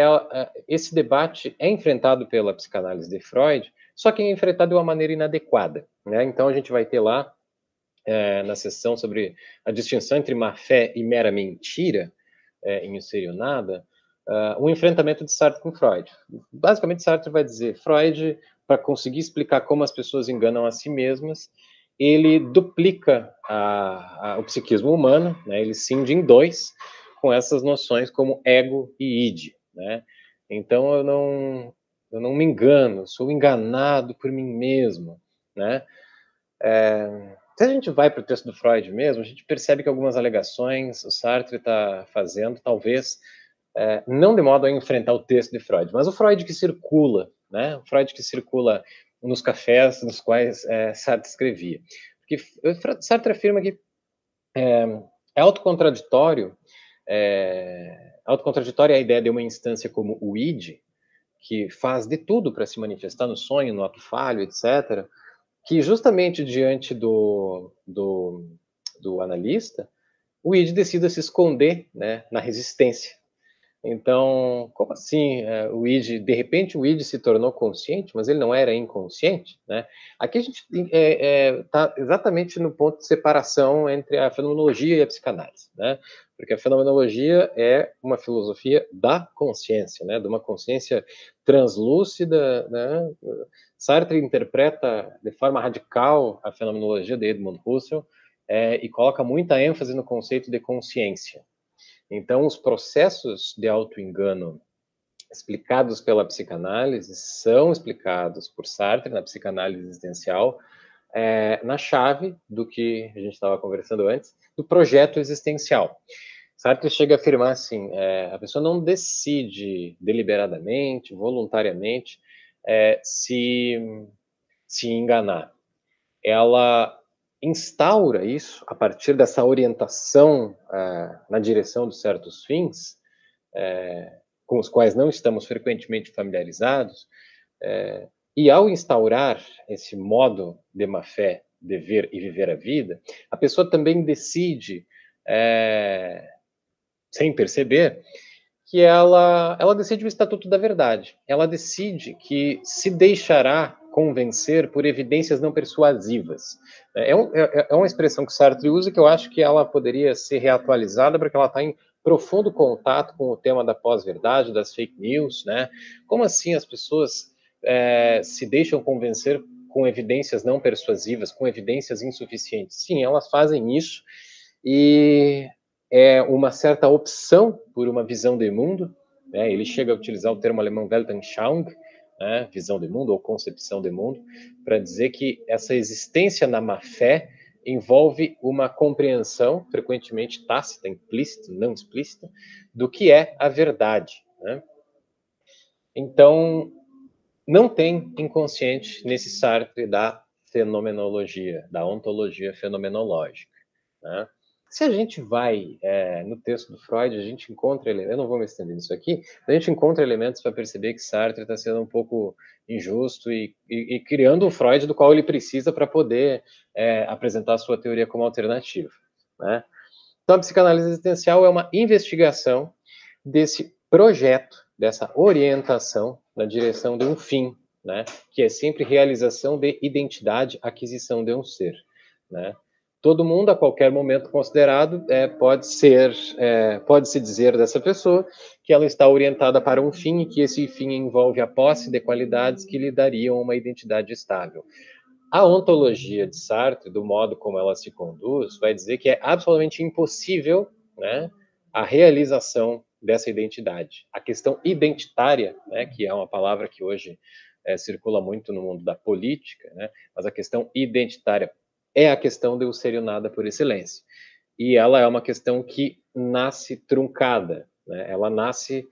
esse debate é enfrentado pela psicanálise de Freud, só que é enfrentado de uma maneira inadequada, né? Então a gente vai ter lá, na sessão sobre a distinção entre má-fé e mera mentira, em O Ser e o Nada, um enfrentamento de Sartre com Freud. Basicamente, Sartre vai dizer, Freud, para conseguir explicar como as pessoas enganam a si mesmas, ele duplica o psiquismo humano, né? Ele cinge em dois, com essas noções como ego e id, né? Então, eu não me engano, sou enganado por mim mesmo, né? Se a gente vai para o texto do Freud mesmo, a gente percebe que algumas alegações o Sartre está fazendo, talvez, não de modo a enfrentar o texto de Freud, mas o Freud que circula, né? O Freud que circula nos cafés nos quais Sartre escrevia. Porque Sartre afirma que é autocontraditório a ideia de uma instância como o id, que faz de tudo para se manifestar no sonho, no ato falho, etc., que justamente diante do analista, o id decida se esconder, né, na resistência. Então, como assim de repente o id se tornou consciente, mas ele não era inconsciente, né? Aqui a gente está exatamente no ponto de separação entre a fenomenologia e a psicanálise, né? Porque a fenomenologia é uma filosofia da consciência, né? De uma consciência translúcida, né? Sartre interpreta de forma radical a fenomenologia de Edmund Husserl e coloca muita ênfase no conceito de consciência. Então, os processos de autoengano explicados pela psicanálise são explicados por Sartre na psicanálise existencial na chave do que a gente estava conversando antes, do projeto existencial. Sartre chega a afirmar assim, a pessoa não decide deliberadamente, voluntariamente, se enganar. Ela instaura isso a partir dessa orientação na direção de certos fins, com os quais não estamos frequentemente familiarizados, e ao instaurar esse modo de má-fé de ver e viver a vida, a pessoa também decide, sem perceber, que ela decide o estatuto da verdade. Ela decide que se deixará convencer por evidências não persuasivas. É uma expressão que Sartre usa que eu acho que ela poderia ser reatualizada porque ela está em profundo contato com o tema da pós-verdade, das fake news, né? Como assim as pessoas se deixam convencer com evidências não persuasivas, com evidências insuficientes? Sim, elas fazem isso e é uma certa opção por uma visão de mundo, né? Ele chega a utilizar o termo alemão Weltanschauung, né? Visão de mundo ou concepção de mundo, para dizer que essa existência na má-fé envolve uma compreensão, frequentemente tácita, implícita, não explícita, do que é a verdade, né? Então, não tem inconsciente nesse Sartre da fenomenologia, da ontologia fenomenológica, né? Se a gente vai no texto do Freud, a gente encontra elementos, eu não vou me estender nisso aqui, a gente encontra elementos para perceber que Sartre está sendo um pouco injusto e criando o Freud do qual ele precisa para poder apresentar a sua teoria como alternativa, né? Então, a psicanálise existencial é uma investigação desse projeto, dessa orientação na direção de um fim, né? Que é sempre realização de identidade, aquisição de um ser, né? Todo mundo, a qualquer momento considerado, pode-se dizer dessa pessoa que ela está orientada para um fim e que esse fim envolve a posse de qualidades que lhe dariam uma identidade estável. A ontologia de Sartre, do modo como ela se conduz, vai dizer que é absolutamente impossível, né, a realização dessa identidade. A questão identitária, né, que é uma palavra que hoje circula muito no mundo da política, né, mas a questão identitária é a questão do ser e o nada por excelência. E ela é uma questão que nasce truncada, né? Ela nasce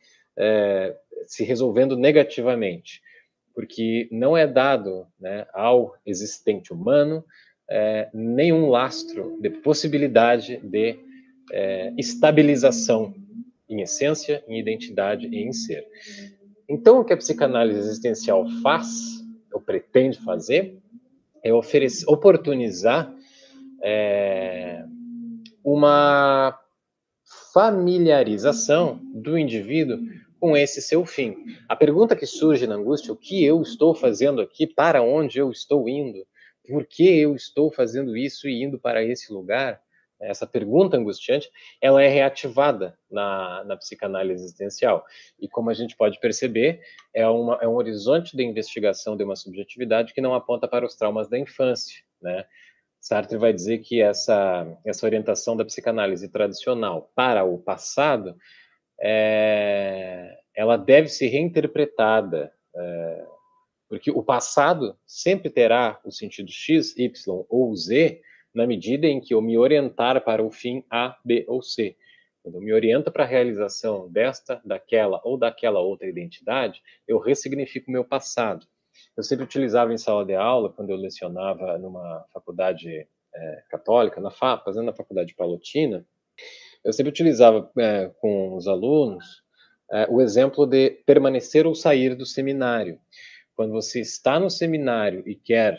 se resolvendo negativamente, porque não é dado, né, ao existente humano nenhum lastro de possibilidade de estabilização em essência, em identidade e em ser. Então, o que a psicanálise existencial faz, ou pretende fazer, é oportunizar uma familiarização do indivíduo com esse seu fim. A pergunta que surge na angústia, o que eu estou fazendo aqui, para onde eu estou indo, por que eu estou fazendo isso e indo para esse lugar, essa pergunta angustiante, ela é reativada na psicanálise existencial. E como a gente pode perceber, é um horizonte de investigação de uma subjetividade que não aponta para os traumas da infância, né? Sartre vai dizer que essa orientação da psicanálise tradicional para o passado, ela deve ser reinterpretada, porque o passado sempre terá o sentido X, Y ou Z, na medida em que eu me orientar para o fim A, B ou C. Quando eu me oriento para a realização desta, daquela ou daquela outra identidade, eu ressignifico o meu passado. Eu sempre utilizava em sala de aula, quando eu lecionava numa faculdade católica, fazendo a faculdade palotina, eu sempre utilizava com os alunos o exemplo de permanecer ou sair do seminário. Quando você está no seminário e quer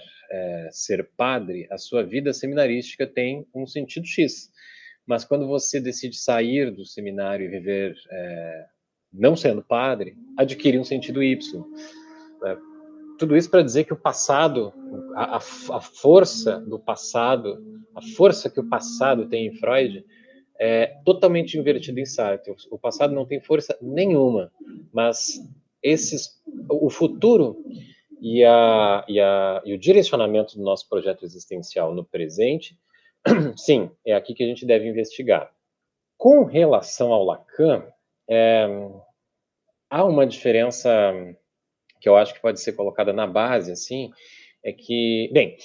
ser padre, a sua vida seminarística tem um sentido X. Mas quando você decide sair do seminário e viver não sendo padre, adquire um sentido Y. Tudo isso para dizer que o passado, a força do passado, a força que o passado tem em Freud, é totalmente invertida em Sartre. O passado não tem força nenhuma, mas o futuro e o direcionamento do nosso projeto existencial no presente, sim, é aqui que a gente deve investigar. Com relação ao Lacan, há uma diferença que eu acho que pode ser colocada na base, assim, é que, bem,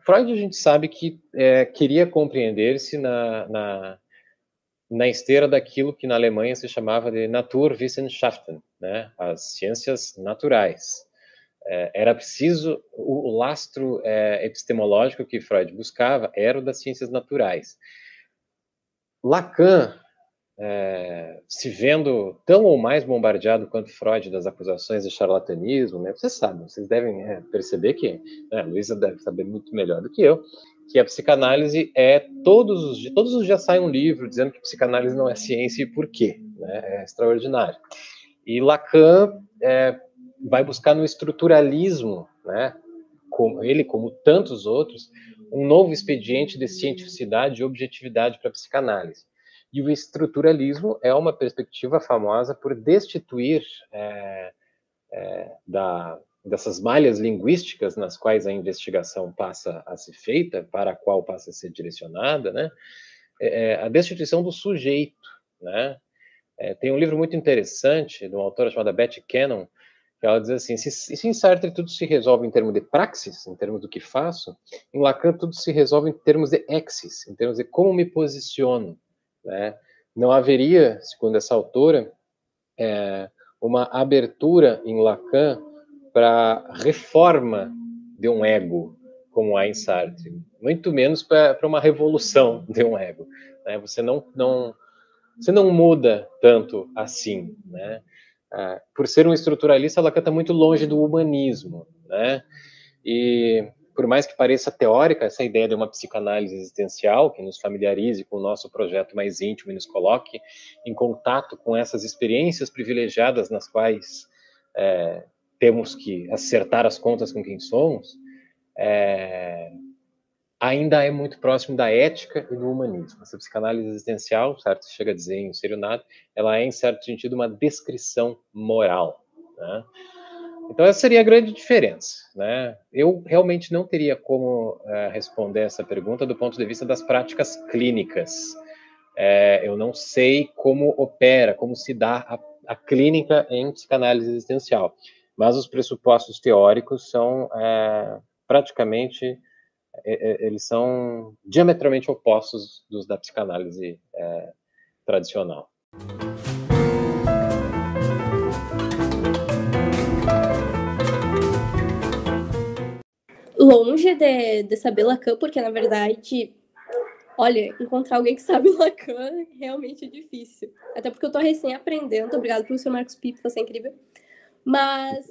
Freud a gente sabe que queria compreender-se na esteira daquilo que na Alemanha se chamava de Naturwissenschaften, né, as ciências naturais. Era preciso, o lastro epistemológico que Freud buscava era o das ciências naturais. Lacan, se vendo tão ou mais bombardeado quanto Freud das acusações de charlatanismo, né? Vocês sabem, vocês devem perceber que, a Luísa deve saber muito melhor do que eu, que a psicanálise todos os dias sai um livro dizendo que psicanálise não é ciência e por quê, né? É extraordinário. E Lacan vai buscar no estruturalismo, né? Como tantos outros, um novo expediente de cientificidade e objetividade para a psicanálise. E o estruturalismo é uma perspectiva famosa por destituir dessas malhas linguísticas nas quais a investigação passa a ser feita, para a qual passa a ser direcionada, né? A destituição do sujeito, né? Tem um livro muito interessante de uma autora chamada Betty Cannon, que ela diz assim, se em Sartre tudo se resolve em termos de praxis, em termos do que faço, em Lacan tudo se resolve em termos de exis, em termos de como me posiciono, né? Não haveria, segundo essa autora, uma abertura em Lacan para reforma de um ego, como há em Sartre. muito menos para uma revolução de um ego, né? Você não muda tanto assim, né? Por ser um estruturalista, Lacan está muito longe do humanismo, né? E por mais que pareça teórica essa ideia de uma psicanálise existencial que nos familiarize com o nosso projeto mais íntimo e nos coloque em contato com essas experiências privilegiadas nas quais temos que acertar as contas com quem somos, ainda é muito próximo da ética e do humanismo. Essa psicanálise existencial, certo, chega a dizer em Um Ser e o Nada, ela é, em certo sentido, uma descrição moral, né? Então, essa seria a grande diferença, né? Eu realmente não teria como responder essa pergunta do ponto de vista das práticas clínicas. Eu não sei como opera, como se dá a clínica em psicanálise existencial, mas os pressupostos teóricos são praticamente, eles são diametralmente opostos dos da psicanálise tradicional. Longe de saber Lacan, porque na verdade, olha, encontrar alguém que sabe Lacan realmente é difícil. Até porque eu tô recém aprendendo. Obrigado, professor Marcos Pipo, você é incrível. Mas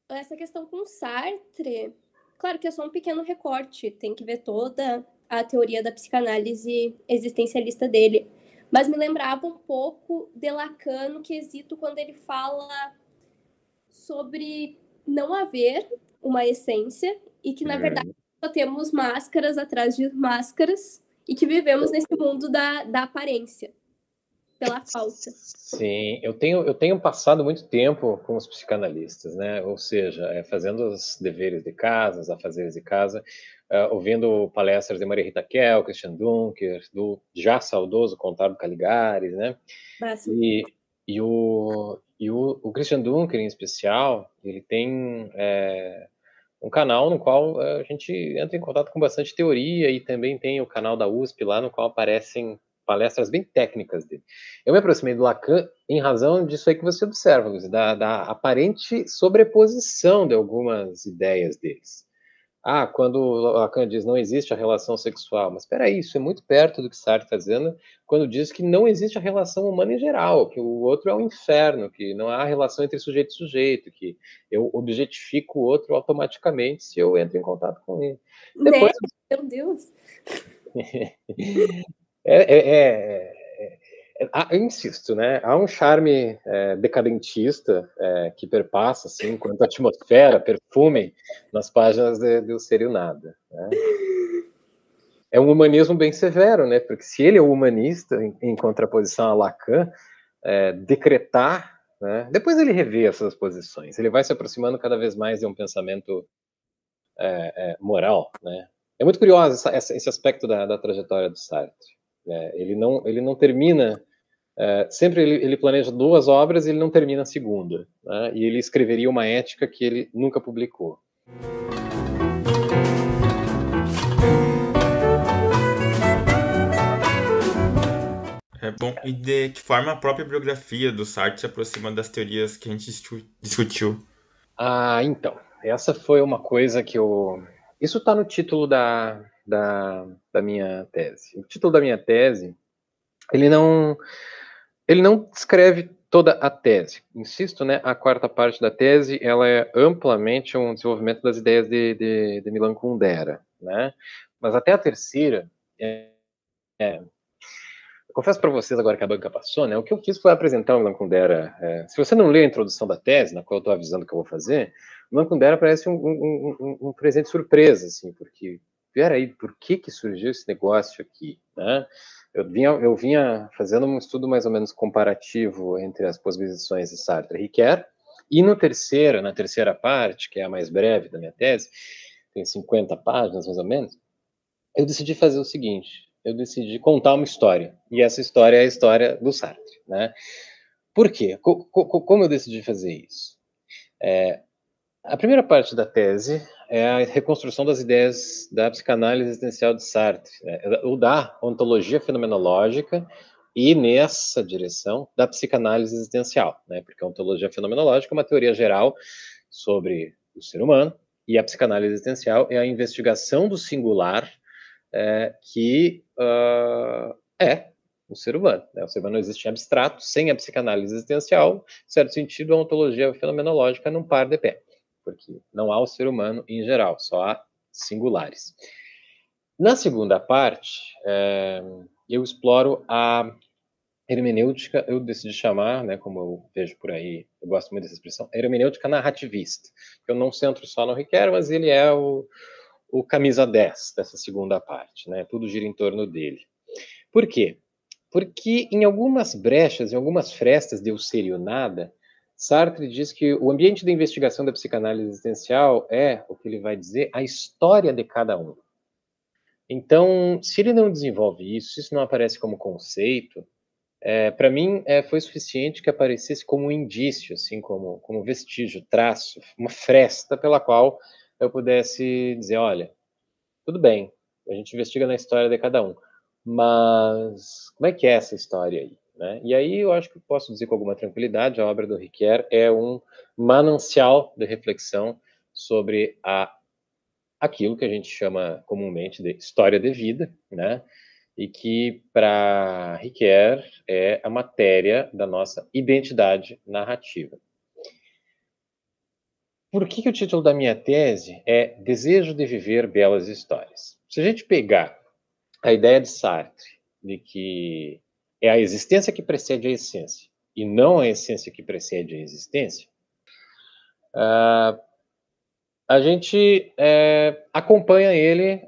essa questão com Sartre, claro que é só um pequeno recorte, tem que ver toda a teoria da psicanálise existencialista dele. Mas me lembrava um pouco de Lacan no quesito quando ele fala sobre não haver uma essência e que, na verdade, só temos máscaras atrás de máscaras e que vivemos nesse mundo da aparência, pela falta. Sim, eu tenho passado muito tempo com os psicanalistas, né? Ou seja, fazendo os deveres de casa, os afazeres de casa, ouvindo palestras de Maria Rita Kell, Christian Dunker, do já saudoso Conrado Caligares, né? E o Christian Dunker, em especial, ele tem um canal no qual a gente entra em contato com bastante teoria, e também tem o canal da USP lá, no qual aparecem palestras bem técnicas dele. Eu me aproximei do Lacan em razão disso aí que você observa, Luiz, da aparente sobreposição de algumas ideias deles. Quando Lacan diz não existe a relação sexual, mas espera aí, isso é muito perto do que Sartre está dizendo quando diz que não existe a relação humana em geral, que o outro é um inferno, que não há relação entre sujeito e sujeito, que eu objetifico o outro automaticamente se eu entro em contato com ele. Depois... Meu Deus! Eu insisto, né? Há um charme decadentista que perpassa, assim, quanto atmosfera, perfume, nas páginas de O Ser e o Nada, né? É um humanismo bem severo, né? Porque se ele é o humanista, em contraposição a Lacan, decretar, né? Depois ele revê essas posições, ele vai se aproximando cada vez mais de um pensamento moral, né? É muito curioso esse aspecto da trajetória do Sartre. Ele não termina... sempre ele planeja 2 obras e ele não termina a segunda, né? E ele escreveria uma ética que ele nunca publicou. Bom, e de que forma a própria biografia do Sartre se aproxima das teorias que a gente discutiu? Então, essa foi uma coisa que isso está no título da minha tese. O título da minha tese, ele não descreve toda a tese. Insisto, né, a 4ª parte da tese, ela é amplamente um desenvolvimento das ideias de Milan Kundera, né? Mas até a 3ª, eu confesso para vocês agora que a banca passou, né? O que eu fiz foi apresentar o Milan Kundera. Se você não lê a introdução da tese, na qual eu estou avisando que eu vou fazer, o Milan Kundera parece um presente surpresa, assim, porque, peraí, por que surgiu esse negócio aqui, né? Eu vinha fazendo um estudo mais ou menos comparativo entre as posições de Sartre e Ricoeur, e na 3ª parte, que é a mais breve da minha tese, tem 50 páginas mais ou menos, eu decidi fazer o seguinte: eu decidi contar uma história, e essa história é a história do Sartre, né? Por quê? Como eu decidi fazer isso? A primeira parte da tese é a reconstrução das ideias da psicanálise existencial de Sartre, né? Ou da ontologia fenomenológica, e nessa direção da psicanálise existencial, né? Porque a ontologia fenomenológica é uma teoria geral sobre o ser humano, e a psicanálise existencial é a investigação do singular que é o ser humano. Né? O ser humano não existe em abstrato, sem a psicanálise existencial, em certo sentido, a ontologia fenomenológica não para de pé, porque não há o ser humano em geral, só há singulares. Na segunda parte, eu exploro a hermenêutica, eu decidi chamar, né, como eu vejo por aí, eu gosto muito dessa expressão, hermenêutica narrativista. Eu não centro só no Riquer, mas ele é o camisa 10 dessa segunda parte, né? Tudo gira em torno dele. Por quê? Porque em algumas brechas, em algumas frestas de Eu Ser e o Nada, Sartre diz que o ambiente de investigação da psicanálise existencial é, o que ele vai dizer, a história de cada um. Então, se ele não desenvolve isso, se isso não aparece como conceito, para mim foi suficiente que aparecesse como um indício, assim, como vestígio, traço, uma fresta pela qual eu pudesse dizer, olha, tudo bem, a gente investiga na história de cada um, mas como é que é essa história aí? Né? E aí eu acho que posso dizer com alguma tranquilidade, a obra do Riquer é um manancial de reflexão sobre aquilo que a gente chama comumente de história de vida, né? E que, para Riquer, é a matéria da nossa identidade narrativa. Por que o título da minha tese é Desejo de Viver Belas Histórias? Se a gente pegar a ideia de Sartre, de que é a existência que precede a essência, e não a essência que precede a existência, a gente acompanha ele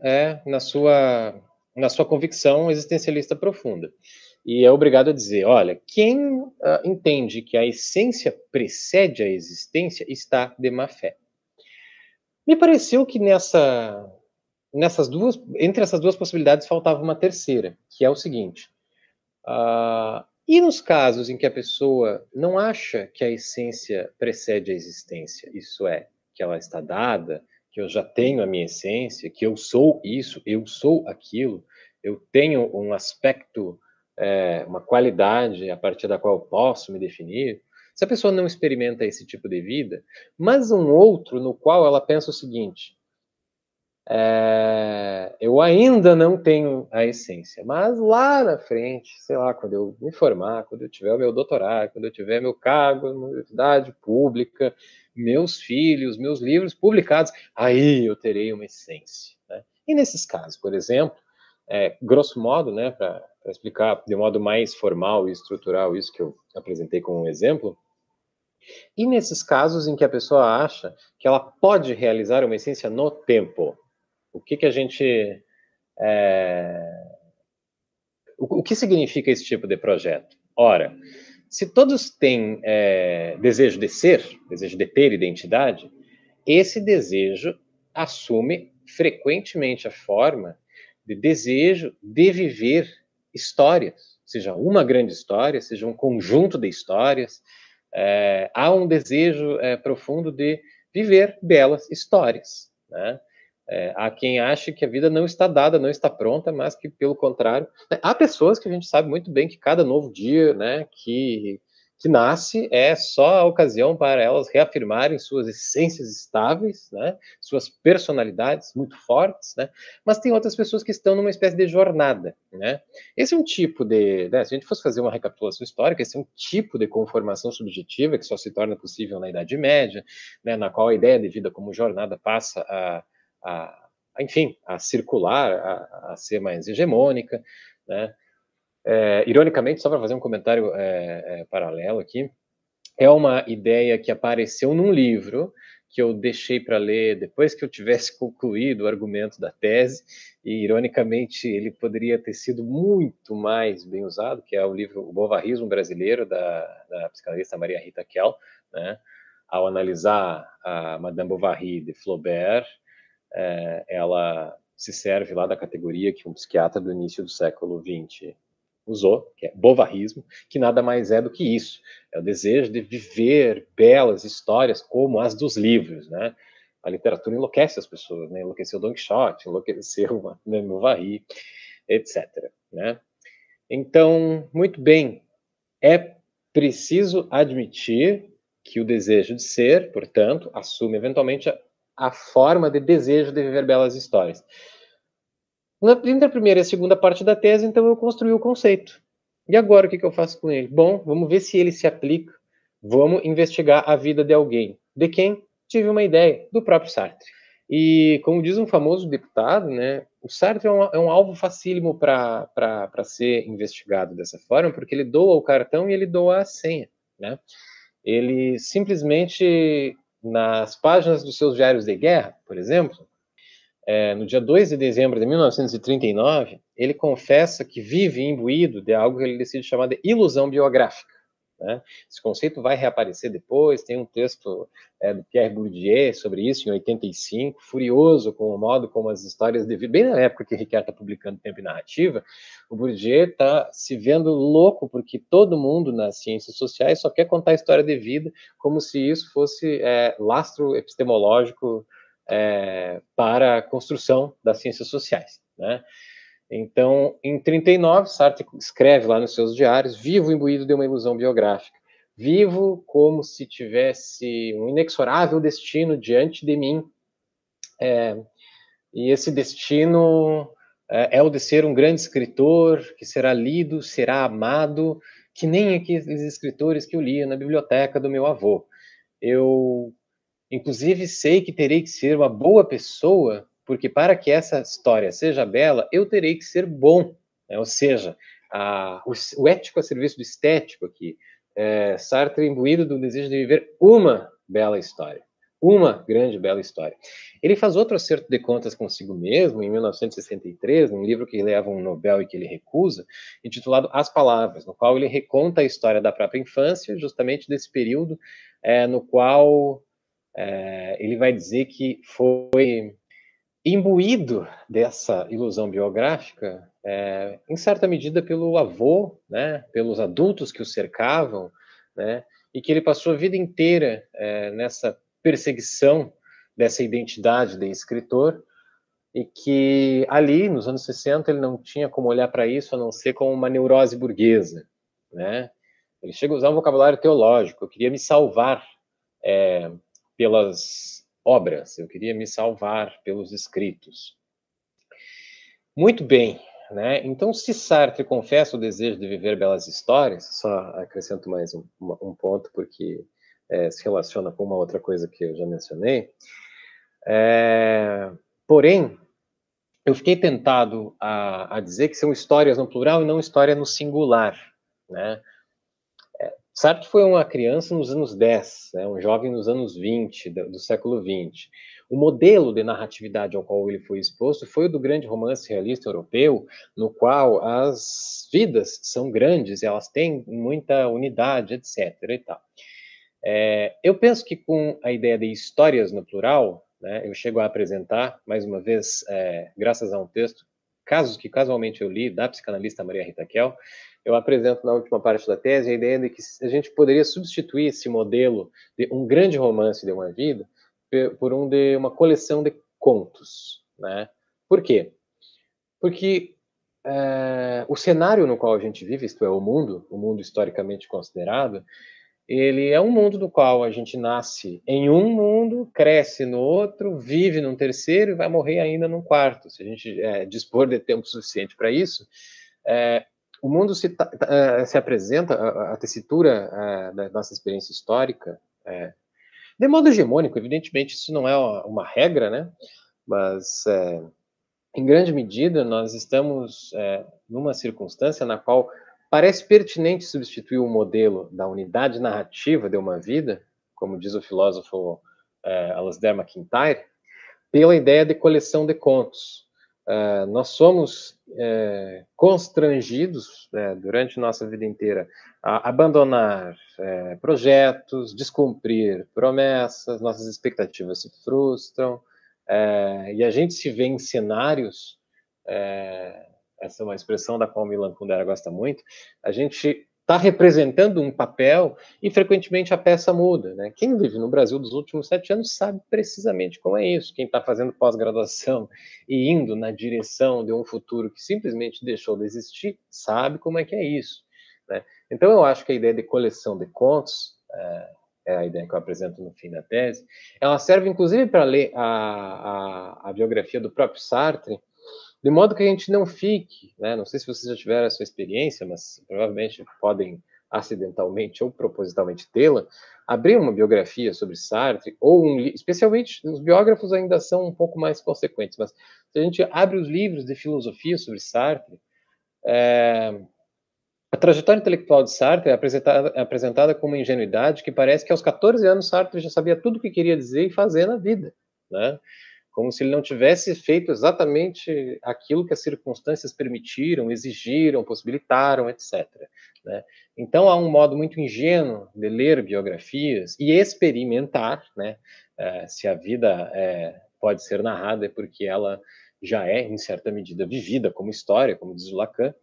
na sua convicção existencialista profunda. E é obrigado a dizer, olha, quem entende que a essência precede a existência está de má fé. Me pareceu que entre essas duas possibilidades faltava uma terceira, que é o seguinte, e nos casos em que a pessoa não acha que a essência precede a existência, isso é, que ela está dada, que eu já tenho a minha essência, que eu sou isso, eu sou aquilo, eu tenho um aspecto, uma qualidade a partir da qual eu posso me definir. Se a pessoa não experimenta esse tipo de vida, mas um outro no qual ela pensa o seguinte, eu ainda não tenho a essência, mas lá na frente, sei lá, quando eu me formar, quando eu tiver o meu doutorado, quando eu tiver meu cargo na universidade pública, meus filhos, meus livros publicados, aí eu terei uma essência. Né? E nesses casos, por exemplo, grosso modo, né, para explicar de modo mais formal e estrutural isso que eu apresentei como um exemplo, e nesses casos em que a pessoa acha que ela pode realizar uma essência no tempo, o que a gente... O que significa esse tipo de projeto? Ora, se todos têm desejo de ser, desejo de ter identidade, esse desejo assume frequentemente a forma de desejo de viver histórias, seja uma grande história, seja um conjunto de histórias. Há um desejo profundo de viver belas histórias, né? Há quem ache que a vida não está dada, não está pronta, mas que, pelo contrário, né, há pessoas que a gente sabe muito bem que cada novo dia, né, que nasce é só a ocasião para elas reafirmarem suas essências estáveis, né, suas personalidades muito fortes, né, mas tem outras pessoas que estão numa espécie de jornada, né. Esse é um tipo de, né, se a gente fosse fazer uma recapitulação histórica, esse é um tipo de conformação subjetiva que só se torna possível na Idade Média, né, na qual a ideia de vida como jornada passa enfim, a circular, a ser mais hegemônica, né? Ironicamente, só para fazer um comentário paralelo aqui, é uma ideia que apareceu num livro que eu deixei para ler depois que eu tivesse concluído o argumento da tese, e ironicamente ele poderia ter sido muito mais bem usado, que é o livro O Bovarismo Brasileiro, da psicanalista Maria Rita Kell, né? Ao analisar a Madame Bovary de Flaubert, ela se serve lá da categoria que um psiquiatra do início do século XX usou, que é bovarismo, que nada mais é do que isso. É o desejo de viver belas histórias como as dos livros, né? A literatura enlouquece as pessoas, né? Enlouqueceu Don Quixote, enlouqueceu Bovary, etc. Né? Então, muito bem, é preciso admitir que o desejo de ser, portanto, assume eventualmente a forma de desejo de viver belas histórias. Entre a primeira e a segunda parte da tese, então, eu construí o conceito. E agora, o que eu faço com ele? Bom, vamos ver se ele se aplica. Vamos investigar a vida de alguém. De quem? Tive uma ideia, do próprio Sartre. E, como diz um famoso deputado, né, o Sartre é um alvo facílimo para ser investigado dessa forma, porque ele doa o cartão e ele doa a senha, né? Ele simplesmente, nas páginas dos seus diários de guerra, por exemplo, no dia 2 de dezembro de 1939, ele confessa que vive imbuído de algo que ele decide chamar de ilusão biográfica, né? Esse conceito vai reaparecer depois, tem um texto do Pierre Bourdieu sobre isso, em 85, furioso com o modo como as histórias de vida, bem na época que Riquet está publicando Tempo e Narrativa, o Bourdieu está se vendo louco, porque todo mundo nas ciências sociais só quer contar a história de vida como se isso fosse lastro epistemológico para a construção das ciências sociais, né? Então, em 39, Sartre escreve lá nos seus diários: vivo imbuído de uma ilusão biográfica, vivo como se tivesse um inexorável destino diante de mim, e esse destino é o de ser um grande escritor, que será lido, será amado, que nem aqueles escritores que eu lia na biblioteca do meu avô. Eu, inclusive, sei que terei que ser uma boa pessoa, porque para que essa história seja bela, eu terei que ser bom, né? Ou seja, o ético a serviço do estético aqui. Sartre imbuído do desejo de viver uma bela história. Uma grande, bela história. Ele faz outro acerto de contas consigo mesmo, em 1963, num livro que leva um Nobel e que ele recusa, intitulado As Palavras, no qual ele reconta a história da própria infância, justamente desse período no qual ele vai dizer que foi imbuído dessa ilusão biográfica, em certa medida pelo avô, né, pelos adultos que o cercavam, né, e que ele passou a vida inteira nessa perseguição dessa identidade de escritor, e que ali, nos anos 60, ele não tinha como olhar para isso a não ser como uma neurose burguesa, né? Ele chega a usar um vocabulário teológico: eu queria me salvar pelas obras, eu queria me salvar pelos escritos. Muito bem, né? Então, se Sartre confessa o desejo de viver belas histórias, só acrescento mais um ponto, porque se relaciona com uma outra coisa que eu já mencionei, porém, eu fiquei tentado a dizer que são histórias no plural e não história no singular, né? Sartre foi uma criança nos anos 10, né, um jovem nos anos 20, do século 20. O modelo de narratividade ao qual ele foi exposto foi o do grande romance realista europeu, no qual as vidas são grandes, elas têm muita unidade, etc. E tal. Eu penso que com a ideia de histórias no plural, né, eu chego a apresentar, mais uma vez, graças a um texto, casos que casualmente eu li, da psicanalista Maria Rita Kell, eu apresento na última parte da tese a ideia de que a gente poderia substituir esse modelo de um grande romance de uma vida por de uma coleção de contos, né? Por quê? Porque o cenário no qual a gente vive, isto é, o mundo historicamente considerado, ele é um mundo no qual a gente nasce em um mundo, cresce no outro, vive num terceiro e vai morrer ainda num quarto. Se a gente dispor de tempo suficiente para isso, o mundo se apresenta, a tessitura da nossa experiência histórica, de modo hegemônico. Evidentemente, isso não é uma regra, né? Mas, em grande medida, nós estamos numa circunstância na qual parece pertinente substituir o modelo da unidade narrativa de uma vida, como diz o filósofo Alasdair MacIntyre, pela ideia de coleção de contos. Nós somos constrangidos durante nossa vida inteira a abandonar projetos, descumprir promessas, nossas expectativas se frustram, e a gente se vê em cenários, essa é uma expressão da qual Milan Kundera gosta muito, a gente está representando um papel e frequentemente a peça muda, né? Quem vive no Brasil dos últimos 7 anos sabe precisamente como é isso. Quem está fazendo pós-graduação e indo na direção de um futuro que simplesmente deixou de existir, sabe como é que é isso, né? Então eu acho que a ideia de coleção de contos, é a ideia que eu apresento no fim da tese, ela serve inclusive para ler a biografia do próprio Sartre, de modo que a gente não fique, né, não sei se vocês já tiveram essa experiência, mas provavelmente podem acidentalmente ou propositalmente tê-la, abrir uma biografia sobre Sartre, ou especialmente os biógrafos ainda são um pouco mais consequentes, mas se a gente abre os livros de filosofia sobre Sartre, a trajetória intelectual de Sartre é apresentada com uma ingenuidade que parece que aos 14 anos Sartre já sabia tudo o que queria dizer e fazer na vida, né? Como se ele não tivesse feito exatamente aquilo que as circunstâncias permitiram, exigiram, possibilitaram, etc. Né? Então há um modo muito ingênuo de ler biografias e experimentar, né? Se a vida pode ser narrada é porque ela já é, em certa medida, vivida como história, como diz o Lacan.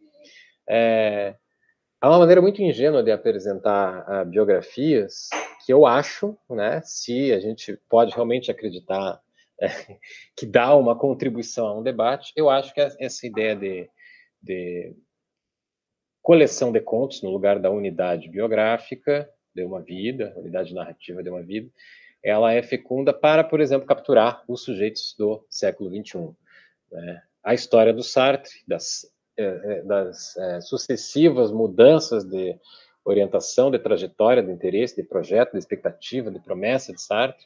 Há uma maneira muito ingênua de apresentar biografias que eu acho, né, se a gente pode realmente acreditar que dá uma contribuição a um debate, eu acho que essa ideia de coleção de contos no lugar da unidade biográfica de uma vida, unidade narrativa de uma vida, ela é fecunda para, por exemplo, capturar os sujeitos do século XXI. Né? A história do Sartre, das sucessivas mudanças de orientação, de trajetória, de interesse, de projeto, de expectativa, de promessa de Sartre,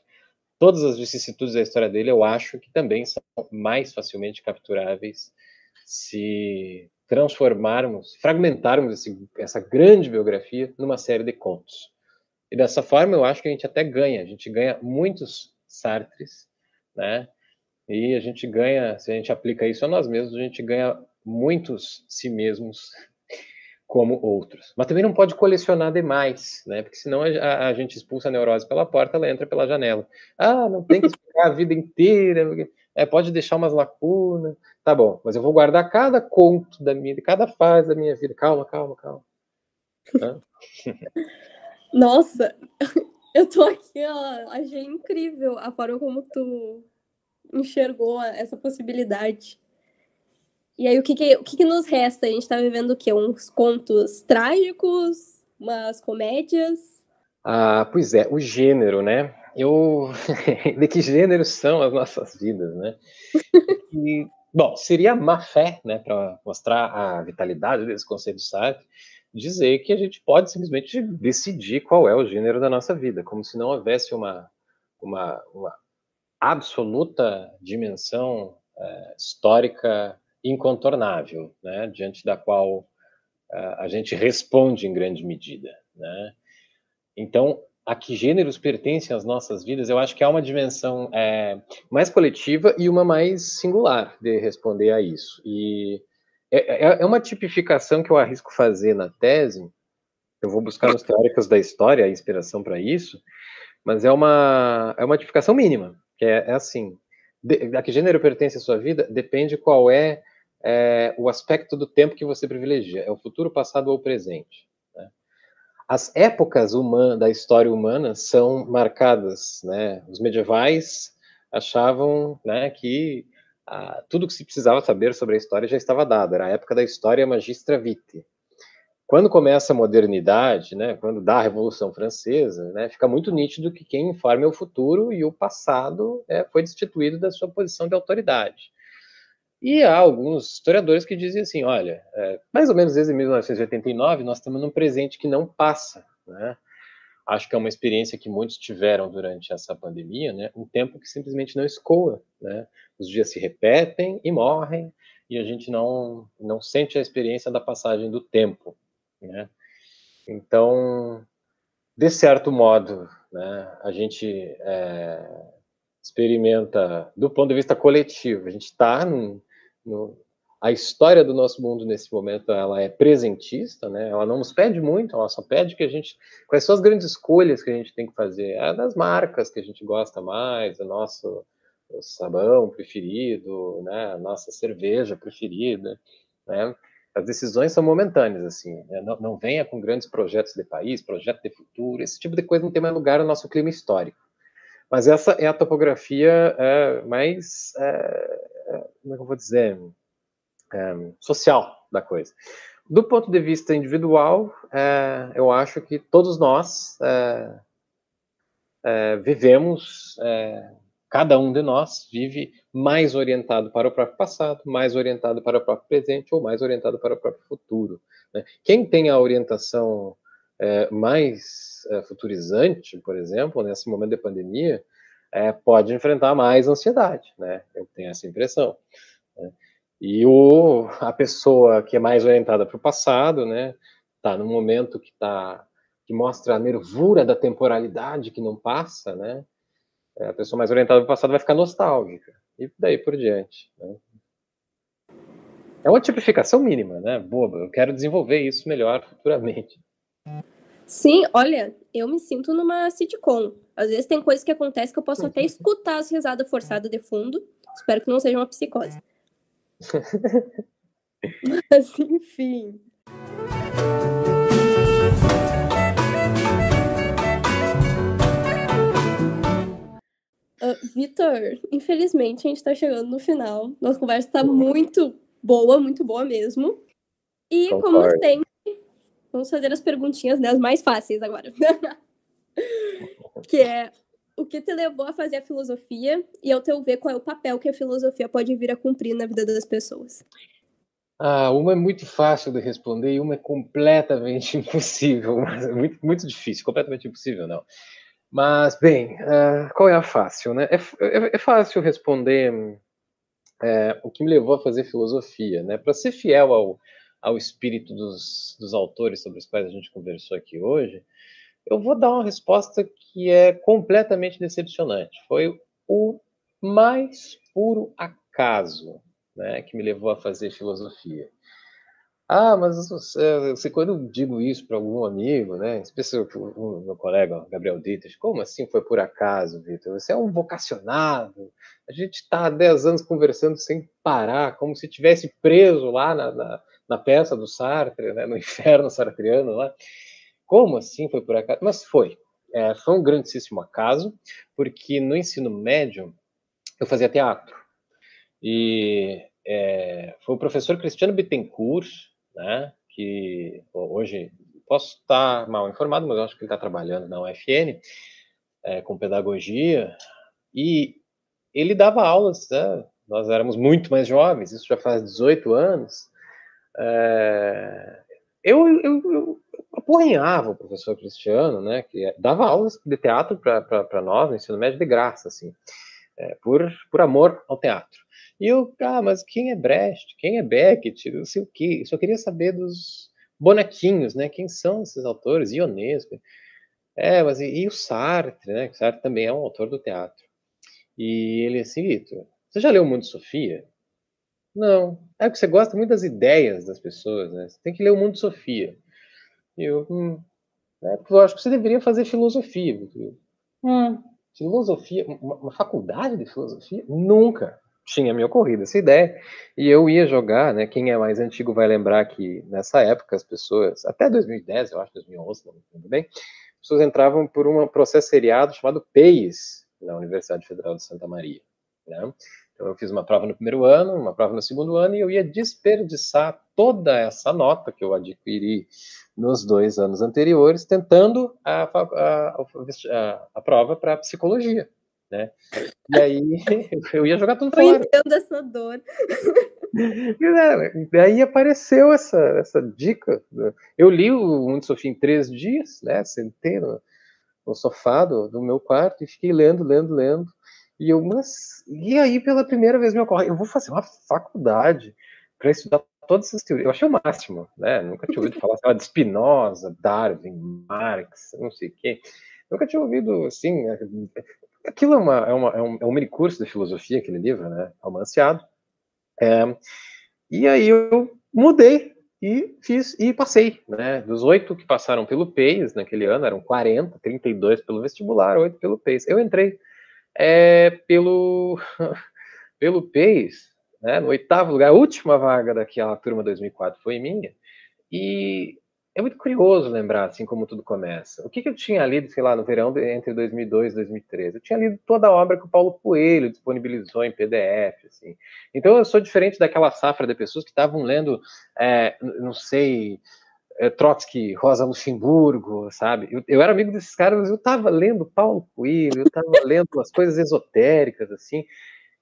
todas as vicissitudes da história dele, eu acho que também são mais facilmente capturáveis se transformarmos, fragmentarmos essa grande biografia numa série de contos. E dessa forma, eu acho que a gente até ganha. A gente ganha muitos Sartres, né? E a gente ganha, se a gente aplica isso a nós mesmos, a gente ganha muitos si mesmos como outros. Mas também não pode colecionar demais, né? Porque senão a gente expulsa a neurose pela porta, ela entra pela janela. Ah, não tem que explicar a vida inteira, pode deixar umas lacunas. Tá bom, mas eu vou guardar cada conto de cada fase da minha vida. Calma. Nossa, eu tô aqui, ó, achei incrível a forma como tu enxergou essa possibilidade. E aí, o que nos resta? A gente tá vivendo o quê? Uns contos trágicos? Umas comédias? Pois é, o gênero, né? De que gêneros são as nossas vidas, né? E, bom, seria má fé, né, para mostrar a vitalidade desse conceito de Sartre, dizer que a gente pode simplesmente decidir qual é o gênero da nossa vida, como se não houvesse uma absoluta dimensão histórica incontornável, né, diante da qual a gente responde em grande medida, né? Então, a que gêneros pertencem às nossas vidas, eu acho que há uma dimensão mais coletiva e uma mais singular de responder a isso. E é uma tipificação que eu arrisco fazer na tese, eu vou buscar nos teóricos da história a inspiração para isso, mas é uma tipificação mínima, que é assim, a que gênero pertence à sua vida depende qual é o aspecto do tempo que você privilegia, é o futuro, passado ou presente. Né? As épocas da história humana são marcadas, né? Os medievais achavam, né, que tudo que se precisava saber sobre a história já estava dado, era a época da história magistra vitae. Quando começa a modernidade, né, quando dá a Revolução Francesa, né, fica muito nítido que quem informa é o futuro e o passado foi destituído da sua posição de autoridade. E há alguns historiadores que dizem assim, olha, mais ou menos desde 1989 nós estamos num presente que não passa, né? Acho que é uma experiência que muitos tiveram durante essa pandemia, né? Um tempo que simplesmente não escoa, né? Os dias se repetem e morrem e a gente não sente a experiência da passagem do tempo, né? Então, de certo modo, né, a gente experimenta do ponto de vista coletivo, a gente está a história do nosso mundo nesse momento ela é presentista, né? Ela não nos pede muito, ela só pede que a gente, quais são as grandes escolhas que a gente tem que fazer, das marcas que a gente gosta mais, o nosso sabão preferido, né? A nossa cerveja preferida, né? As decisões são momentâneas, assim, né? Não venha com grandes projetos de país, projeto de futuro, esse tipo de coisa não tem mais lugar no nosso clima histórico. Mas essa é a topografia mais, como é que eu vou dizer, social da coisa. Do ponto de vista individual, eu acho que todos nós vivemos cada um de nós vive mais orientado para o próprio passado, mais orientado para o próprio presente ou mais orientado para o próprio futuro, né? Quem tem a orientação mais futurizante, por exemplo, nesse momento de pandemia, pode enfrentar mais ansiedade, né? Eu tenho essa impressão, né? E a pessoa que é mais orientada para o passado, né, está num momento que mostra a nervura da temporalidade que não passa, né? A pessoa mais orientada para o passado vai ficar nostálgica, e daí por diante, né? É uma tipificação mínima, né? Boba. Eu quero desenvolver isso melhor futuramente. Sim, olha, eu me sinto numa sitcom. Às vezes tem coisas que acontecem que eu posso até escutar as risadas forçadas de fundo. Espero que não seja uma psicose. Mas, enfim. Vitor, infelizmente a gente tá chegando no final. Nossa conversa tá muito boa mesmo. E, Concordo. como sempre, vamos fazer as perguntinhas, né, as mais fáceis agora. Que é, o que te levou a fazer a filosofia e, ao teu ver, qual é o papel que a filosofia pode vir a cumprir na vida das pessoas? Uma é muito fácil de responder e uma é completamente impossível, mas é muito, muito difícil, completamente impossível, não. Mas, bem, qual é a fácil, né? É fácil responder o que me levou a fazer filosofia, né? Para ser fiel ao espírito dos autores sobre os quais a gente conversou aqui hoje, eu vou dar uma resposta que é completamente decepcionante. Foi o mais puro acaso, né, que me levou a fazer filosofia. Mas quando eu digo isso para algum amigo, né, especialmente o meu colega Gabriel Dietrich, como assim foi por acaso, Vitor? Você é um vocacionado. A gente está há 10 anos conversando sem parar, como se estivesse preso lá na peça do Sartre, né, no inferno sartreano lá. Como assim foi por acaso? Mas foi. Foi um grandíssimo acaso, porque no ensino médio eu fazia teatro. E foi o professor Cristiano Bittencourt, né, que hoje posso estar mal informado, mas eu acho que ele está trabalhando na UFN com pedagogia, e ele dava aulas, né, nós éramos muito mais jovens, isso já faz 18 anos, eu aporrinhava o professor Cristiano, né, que dava aulas de teatro para nós no ensino médio de graça, assim, por amor ao teatro. E eu, mas quem é Brecht? Quem é Beckett? Não sei o quê. Eu só queria saber dos bonequinhos, né? Quem são esses autores? Ionesco. Mas e o Sartre, né? O Sartre também é um autor do teatro. E ele assim, Vitor, você já leu o Mundo de Sofia? Não. É porque você gosta muito das ideias das pessoas, né? Você tem que ler o Mundo de Sofia. E eu, eu acho que você deveria fazer filosofia. Filosofia? Uma faculdade de filosofia? Nunca tinha me ocorrido essa ideia. E eu ia jogar, né? Quem é mais antigo vai lembrar que nessa época as pessoas, até 2010, eu acho, 2011, não me lembro bem, as pessoas entravam por um processo seriado chamado PEIs na Universidade Federal de Santa Maria, né? Então eu fiz uma prova no primeiro ano, uma prova no segundo ano, e eu ia desperdiçar toda essa nota que eu adquiri nos 2 anos anteriores, tentando a prova para psicologia, né? E aí eu ia jogar tudo fora. Eu entendo essa dor. Daí apareceu essa dica. Eu li o Mundo de Sofia em 3 dias, né? Sentei no sofá do meu quarto e fiquei lendo. E aí pela primeira vez me ocorre, eu vou fazer uma faculdade para estudar todas essas teorias. Eu achei o máximo, né? Nunca tinha ouvido falar de Spinoza, Darwin, Marx, não sei o quê. Nunca tinha ouvido, assim... Aquilo é um mini curso de filosofia, aquele livro, né? Romanceado. E aí eu mudei e fiz e passei, né? Dos 8 que passaram pelo PEIs naquele ano, eram 40, 32 pelo vestibular, 8 pelo PEIs. Eu entrei pelo PEIs, né, no 8º lugar, a última vaga daquela turma 2004 foi minha, e é muito curioso lembrar, assim, como tudo começa. O que eu tinha lido, sei lá, no verão entre 2002 e 2013? Eu tinha lido toda a obra que o Paulo Coelho disponibilizou em PDF, assim. Então eu sou diferente daquela safra de pessoas que estavam lendo, não sei, Trotsky, Rosa Luxemburgo, sabe? Eu era amigo desses caras, mas eu estava lendo Paulo Coelho, eu estava lendo umas coisas esotéricas, assim,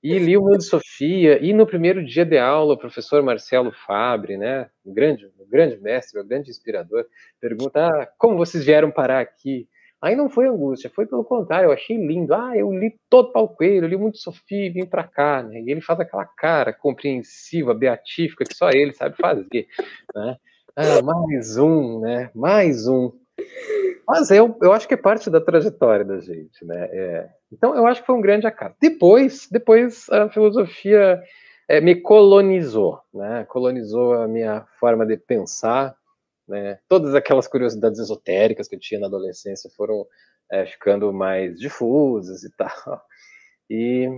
e li o Mundo de Sofia, e no primeiro dia de aula, o professor Marcelo Fabre, né, um grande mestre, um grande inspirador, pergunta, como vocês vieram parar aqui? Aí não foi angústia, foi pelo contrário, eu achei lindo. Eu li todo Paulo Coelho, eu li muito Sofia e vim para cá, né? E ele faz aquela cara compreensiva, beatífica, que só ele sabe fazer, né? Mais um, né? Mais um. Mas eu acho que é parte da trajetória da gente, né? Então eu acho que foi um grande acaso. Depois a filosofia me colonizou, né? Colonizou a minha forma de pensar, né? Todas aquelas curiosidades esotéricas que eu tinha na adolescência foram ficando mais difusas e tal. E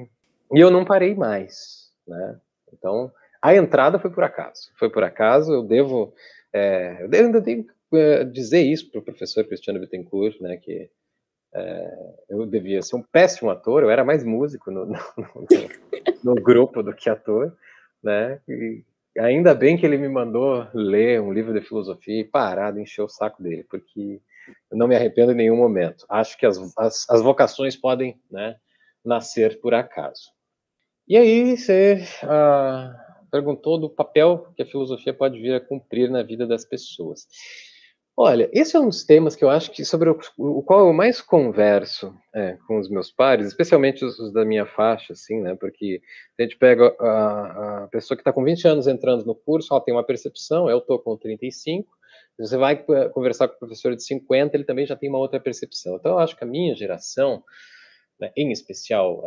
eu não parei mais, né? Então, a entrada foi por acaso. Foi por acaso, eu devo... eu ainda tenho que dizer isso para o professor Cristiano Bittencourt, né? Que eu devia ser um péssimo ator, eu era mais músico no grupo do que ator, né? E ainda bem que ele me mandou ler um livro de filosofia e parar de encher o saco dele, porque eu não me arrependo em nenhum momento. Acho que as vocações podem, né, nascer por acaso. E aí você perguntou do papel que a filosofia pode vir a cumprir na vida das pessoas. Olha, esse é um dos temas que eu acho que sobre o qual eu mais converso com os meus pares, especialmente os da minha faixa, assim, né? Porque a gente pega a pessoa que está com 20 anos entrando no curso, ela tem uma percepção, eu estou com 35, você vai conversar com o professor de 50, ele também já tem uma outra percepção. Então, eu acho que a minha geração, né, em especial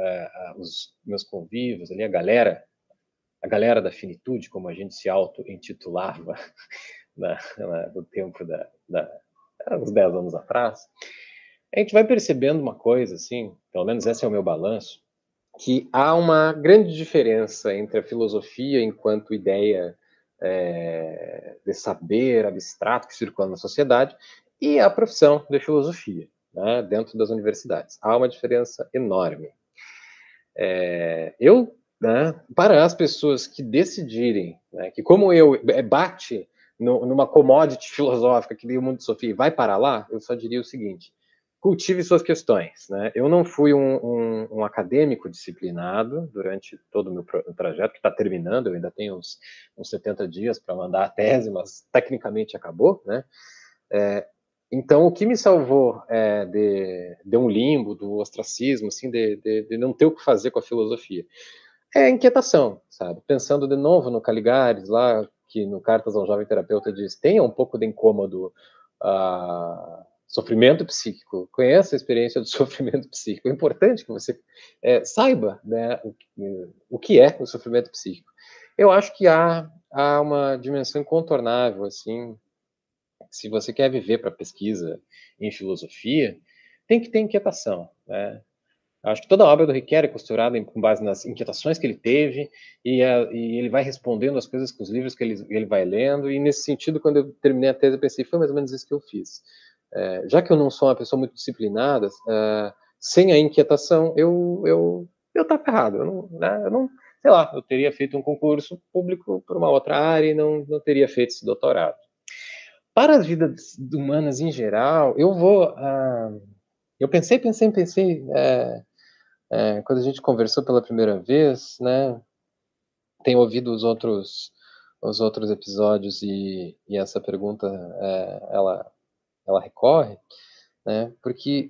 os meus convívios, ali, a galera da finitude, como a gente se auto-intitulava, no tempo uns 10 anos atrás, a gente vai percebendo uma coisa, assim, pelo menos esse é o meu balanço, que há uma grande diferença entre a filosofia enquanto ideia de saber abstrato que circula na sociedade e a profissão de filosofia, né, dentro das universidades. Há uma diferença enorme. Né, para as pessoas que decidirem, né, que como eu bate numa commodity filosófica que nem o Mundo de Sofia vai para lá, eu só diria o seguinte: cultive suas questões, né? Eu não fui um acadêmico disciplinado durante todo o meu trajeto, que está terminando, eu ainda tenho uns 70 dias para mandar a tese, mas tecnicamente acabou, né? Então, o que me salvou de um limbo, do ostracismo, assim, de não ter o que fazer com a filosofia, é a inquietação, sabe? Pensando de novo no Caligares, lá, que no Cartas a um Jovem Terapeuta diz, tenha um pouco de incômodo, sofrimento psíquico, conheça a experiência do sofrimento psíquico. É importante que você saiba, né, o que é o sofrimento psíquico. Eu acho que há uma dimensão incontornável, assim, se você quer viver para pesquisa em filosofia, tem que ter inquietação, né? Acho que toda a obra do Riquet é costurada com base nas inquietações que ele teve e ele vai respondendo as coisas com os livros que ele vai lendo, e nesse sentido, quando eu terminei a tese, eu pensei, foi mais ou menos isso que eu fiz. Já que eu não sou uma pessoa muito disciplinada, sem a inquietação, eu estava errado. Eu não, sei lá, eu teria feito um concurso público por uma outra área e não teria feito esse doutorado. Para as vidas humanas em geral, eu pensei, quando a gente conversou pela primeira vez, né, tenho ouvido os outros episódios e essa pergunta, ela recorre, né, porque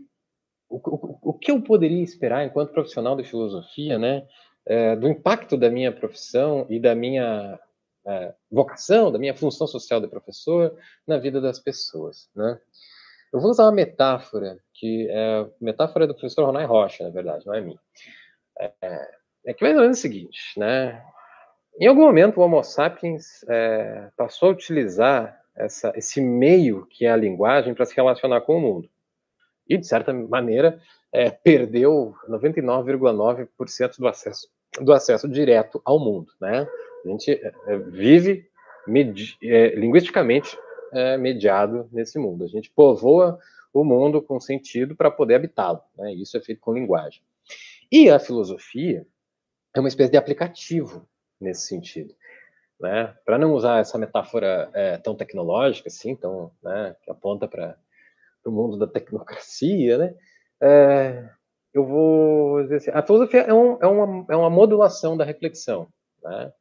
o que eu poderia esperar enquanto profissional de filosofia, né, do impacto da minha profissão e da minha vocação, da minha função social de professor na vida das pessoas, né? Eu vou usar uma metáfora, que é a metáfora do professor Ronay Rocha, na verdade, não é minha. É que mais ou menos o seguinte, né? Em algum momento o Homo sapiens passou a utilizar esse meio que é a linguagem para se relacionar com o mundo. E, de certa maneira, perdeu 99,9% do acesso direto ao mundo, né? A gente vive linguisticamente mediado nesse mundo. A gente povoa o mundo com sentido para poder habitá-lo, né? Isso é feito com linguagem. E a filosofia é uma espécie de aplicativo nesse sentido. né, para não usar essa metáfora tão tecnológica, assim, tão, né, que aponta para o mundo da tecnocracia, né, eu vou dizer assim, a filosofia é uma modulação da reflexão, né?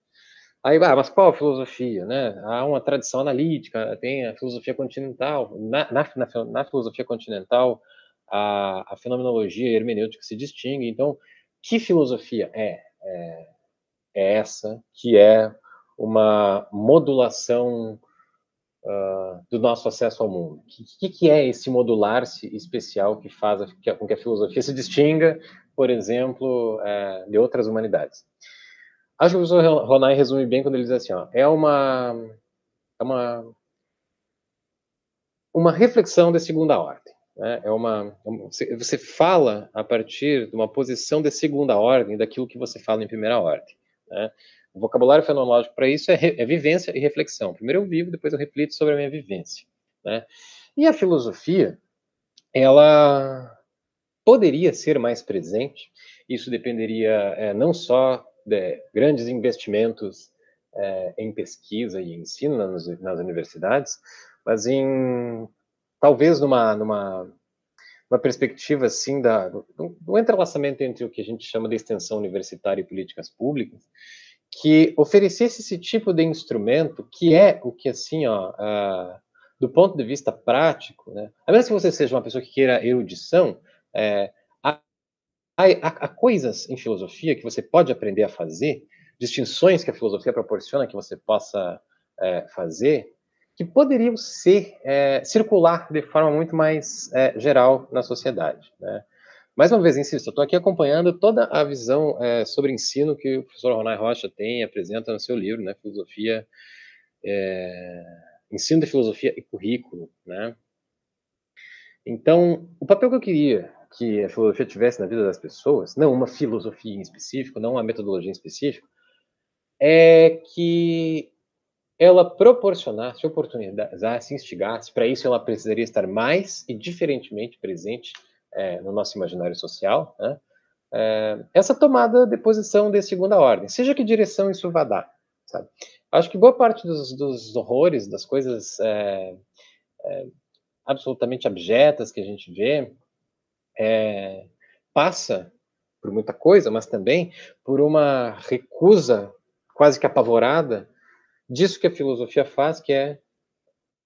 Aí, mas qual a filosofia, né? Há uma tradição analítica, tem a filosofia continental. Na filosofia continental, a fenomenologia e a hermenêutica se distinguem. Então, que filosofia é essa que é uma modulação do nosso acesso ao mundo? O que é esse modular-se especial que faz com que a filosofia se distinga, por exemplo, de outras humanidades? Acho que o professor Ronay resume bem quando ele diz assim, ó, é uma reflexão de segunda ordem, né? Você fala a partir de uma posição de segunda ordem daquilo que você fala em primeira ordem, né? O vocabulário fenomenológico para isso é vivência e reflexão. Primeiro eu vivo, depois eu reflito sobre a minha vivência, né? E a filosofia, ela poderia ser mais presente. Isso dependeria não só de grandes investimentos em pesquisa e ensino nas universidades, mas talvez numa perspectiva assim do entrelaçamento entre o que a gente chama de extensão universitária e políticas públicas, que oferecesse esse tipo de instrumento, que é o que assim, ó, do ponto de vista prático, né? A menos que você seja uma pessoa que queira erudição, há coisas em filosofia que você pode aprender a fazer, distinções que a filosofia proporciona que você possa fazer, que poderiam circular de forma muito mais geral na sociedade, né? Mais uma vez, insisto, eu estou aqui acompanhando toda a visão sobre ensino que o professor Ronay Rocha tem e apresenta no seu livro, né, Filosofia, Ensino de Filosofia e Currículo, né? Então, o papel que eu queria que a filosofia tivesse na vida das pessoas, não uma filosofia em específico, não uma metodologia em específico, é que ela proporcionasse oportunizasse, instigasse. Para isso, ela precisaria estar mais e diferentemente presente no nosso imaginário social, né? Essa tomada de posição de segunda ordem, seja que direção isso vá dar, sabe? Acho que boa parte dos horrores, das coisas absolutamente abjetas que a gente vê, passa por muita coisa, mas também por uma recusa quase que apavorada disso que a filosofia faz, que é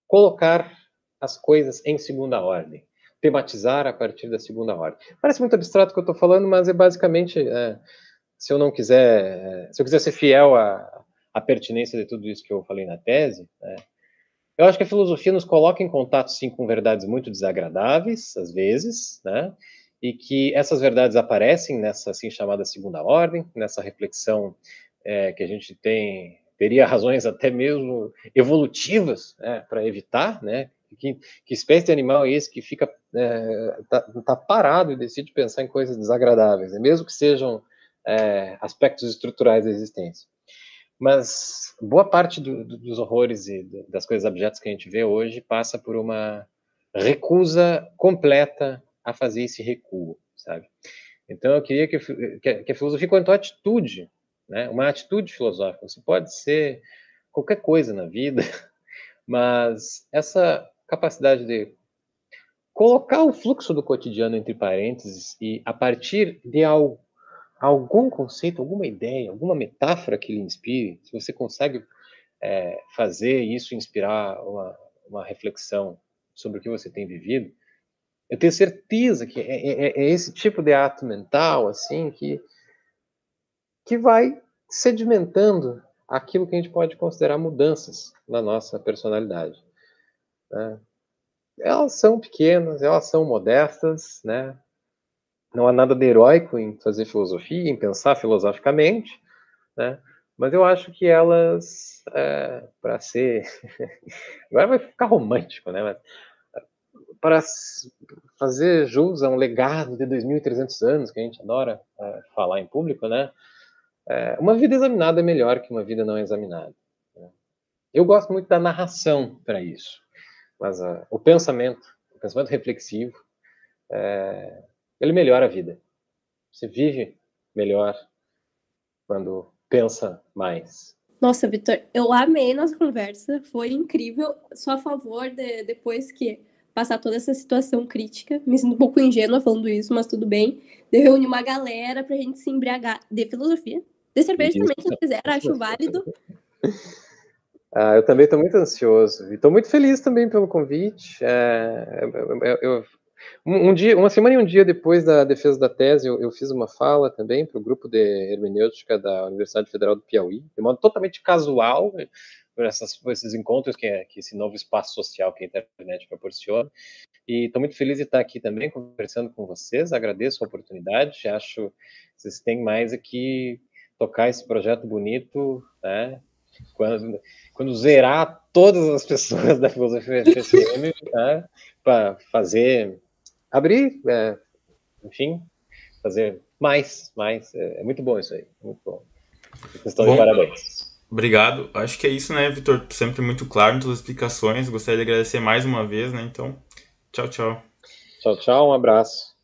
colocar as coisas em segunda ordem, tematizar a partir da segunda ordem. Parece muito abstrato o que eu estou falando, mas é basicamente, se eu quiser ser fiel à pertinência de tudo isso que eu falei na tese, eu acho que a filosofia nos coloca em contato, sim, com verdades muito desagradáveis, às vezes, né? E que essas verdades aparecem nessa, assim, chamada segunda ordem, nessa reflexão que a gente teria razões até mesmo evolutivas, né, para evitar, né? Que espécie de animal é esse que fica tá parado e decide pensar em coisas desagradáveis, né? Mesmo que sejam aspectos estruturais da existência. Mas boa parte dos horrores e das coisas abjetas que a gente vê hoje passa por uma recusa completa a fazer esse recuo, sabe? Então eu queria que a filosofia, quanto à atitude, né, uma atitude filosófica, você pode ser qualquer coisa na vida, mas essa capacidade de colocar o fluxo do cotidiano entre parênteses e a partir de algum conceito, alguma ideia, alguma metáfora que lhe inspire, se você consegue fazer isso inspirar uma reflexão sobre o que você tem vivido, eu tenho certeza que é esse tipo de ato mental assim que vai sedimentando aquilo que a gente pode considerar mudanças na nossa personalidade, né? Elas são pequenas, elas são modestas, né? Não há nada de heróico em fazer filosofia, em pensar filosoficamente, né? Mas eu acho que elas, para ser... Agora vai ficar romântico, né? Mas para fazer jus a um legado de 2.300 anos, que a gente adora falar em público, né? Uma vida examinada é melhor que uma vida não examinada, né? Eu gosto muito da narração para isso, mas o pensamento reflexivo, ele melhora a vida. Você vive melhor quando pensa mais. Nossa, Vitor, eu amei nossa conversa, foi incrível. Sou a favor depois que passar toda essa situação crítica. Me sinto um pouco ingênua falando isso, mas tudo bem. De reunir uma galera pra gente se embriagar de filosofia. De cerveja também, se quiser, acho válido. Eu também estou muito ansioso e estou muito feliz também pelo convite. Uma semana e um dia depois da defesa da tese, eu fiz uma fala também para o grupo de hermenêutica da Universidade Federal do Piauí, de modo totalmente casual, por esses encontros que esse novo espaço social que a internet proporciona. E estou muito feliz de estar aqui também conversando com vocês. Agradeço a oportunidade. Acho que vocês têm mais aqui tocar esse projeto bonito, né? Quando zerar todas as pessoas da filosofia FSM, né? Para abrir, enfim, fazer mais. É muito bom isso aí, muito bom. Vocês estão de parabéns. Obrigado. Acho que é isso, né, Vitor? Sempre muito claro em todas as explicações. Gostaria de agradecer mais uma vez, né? Então, tchau, tchau. Tchau, tchau, um abraço.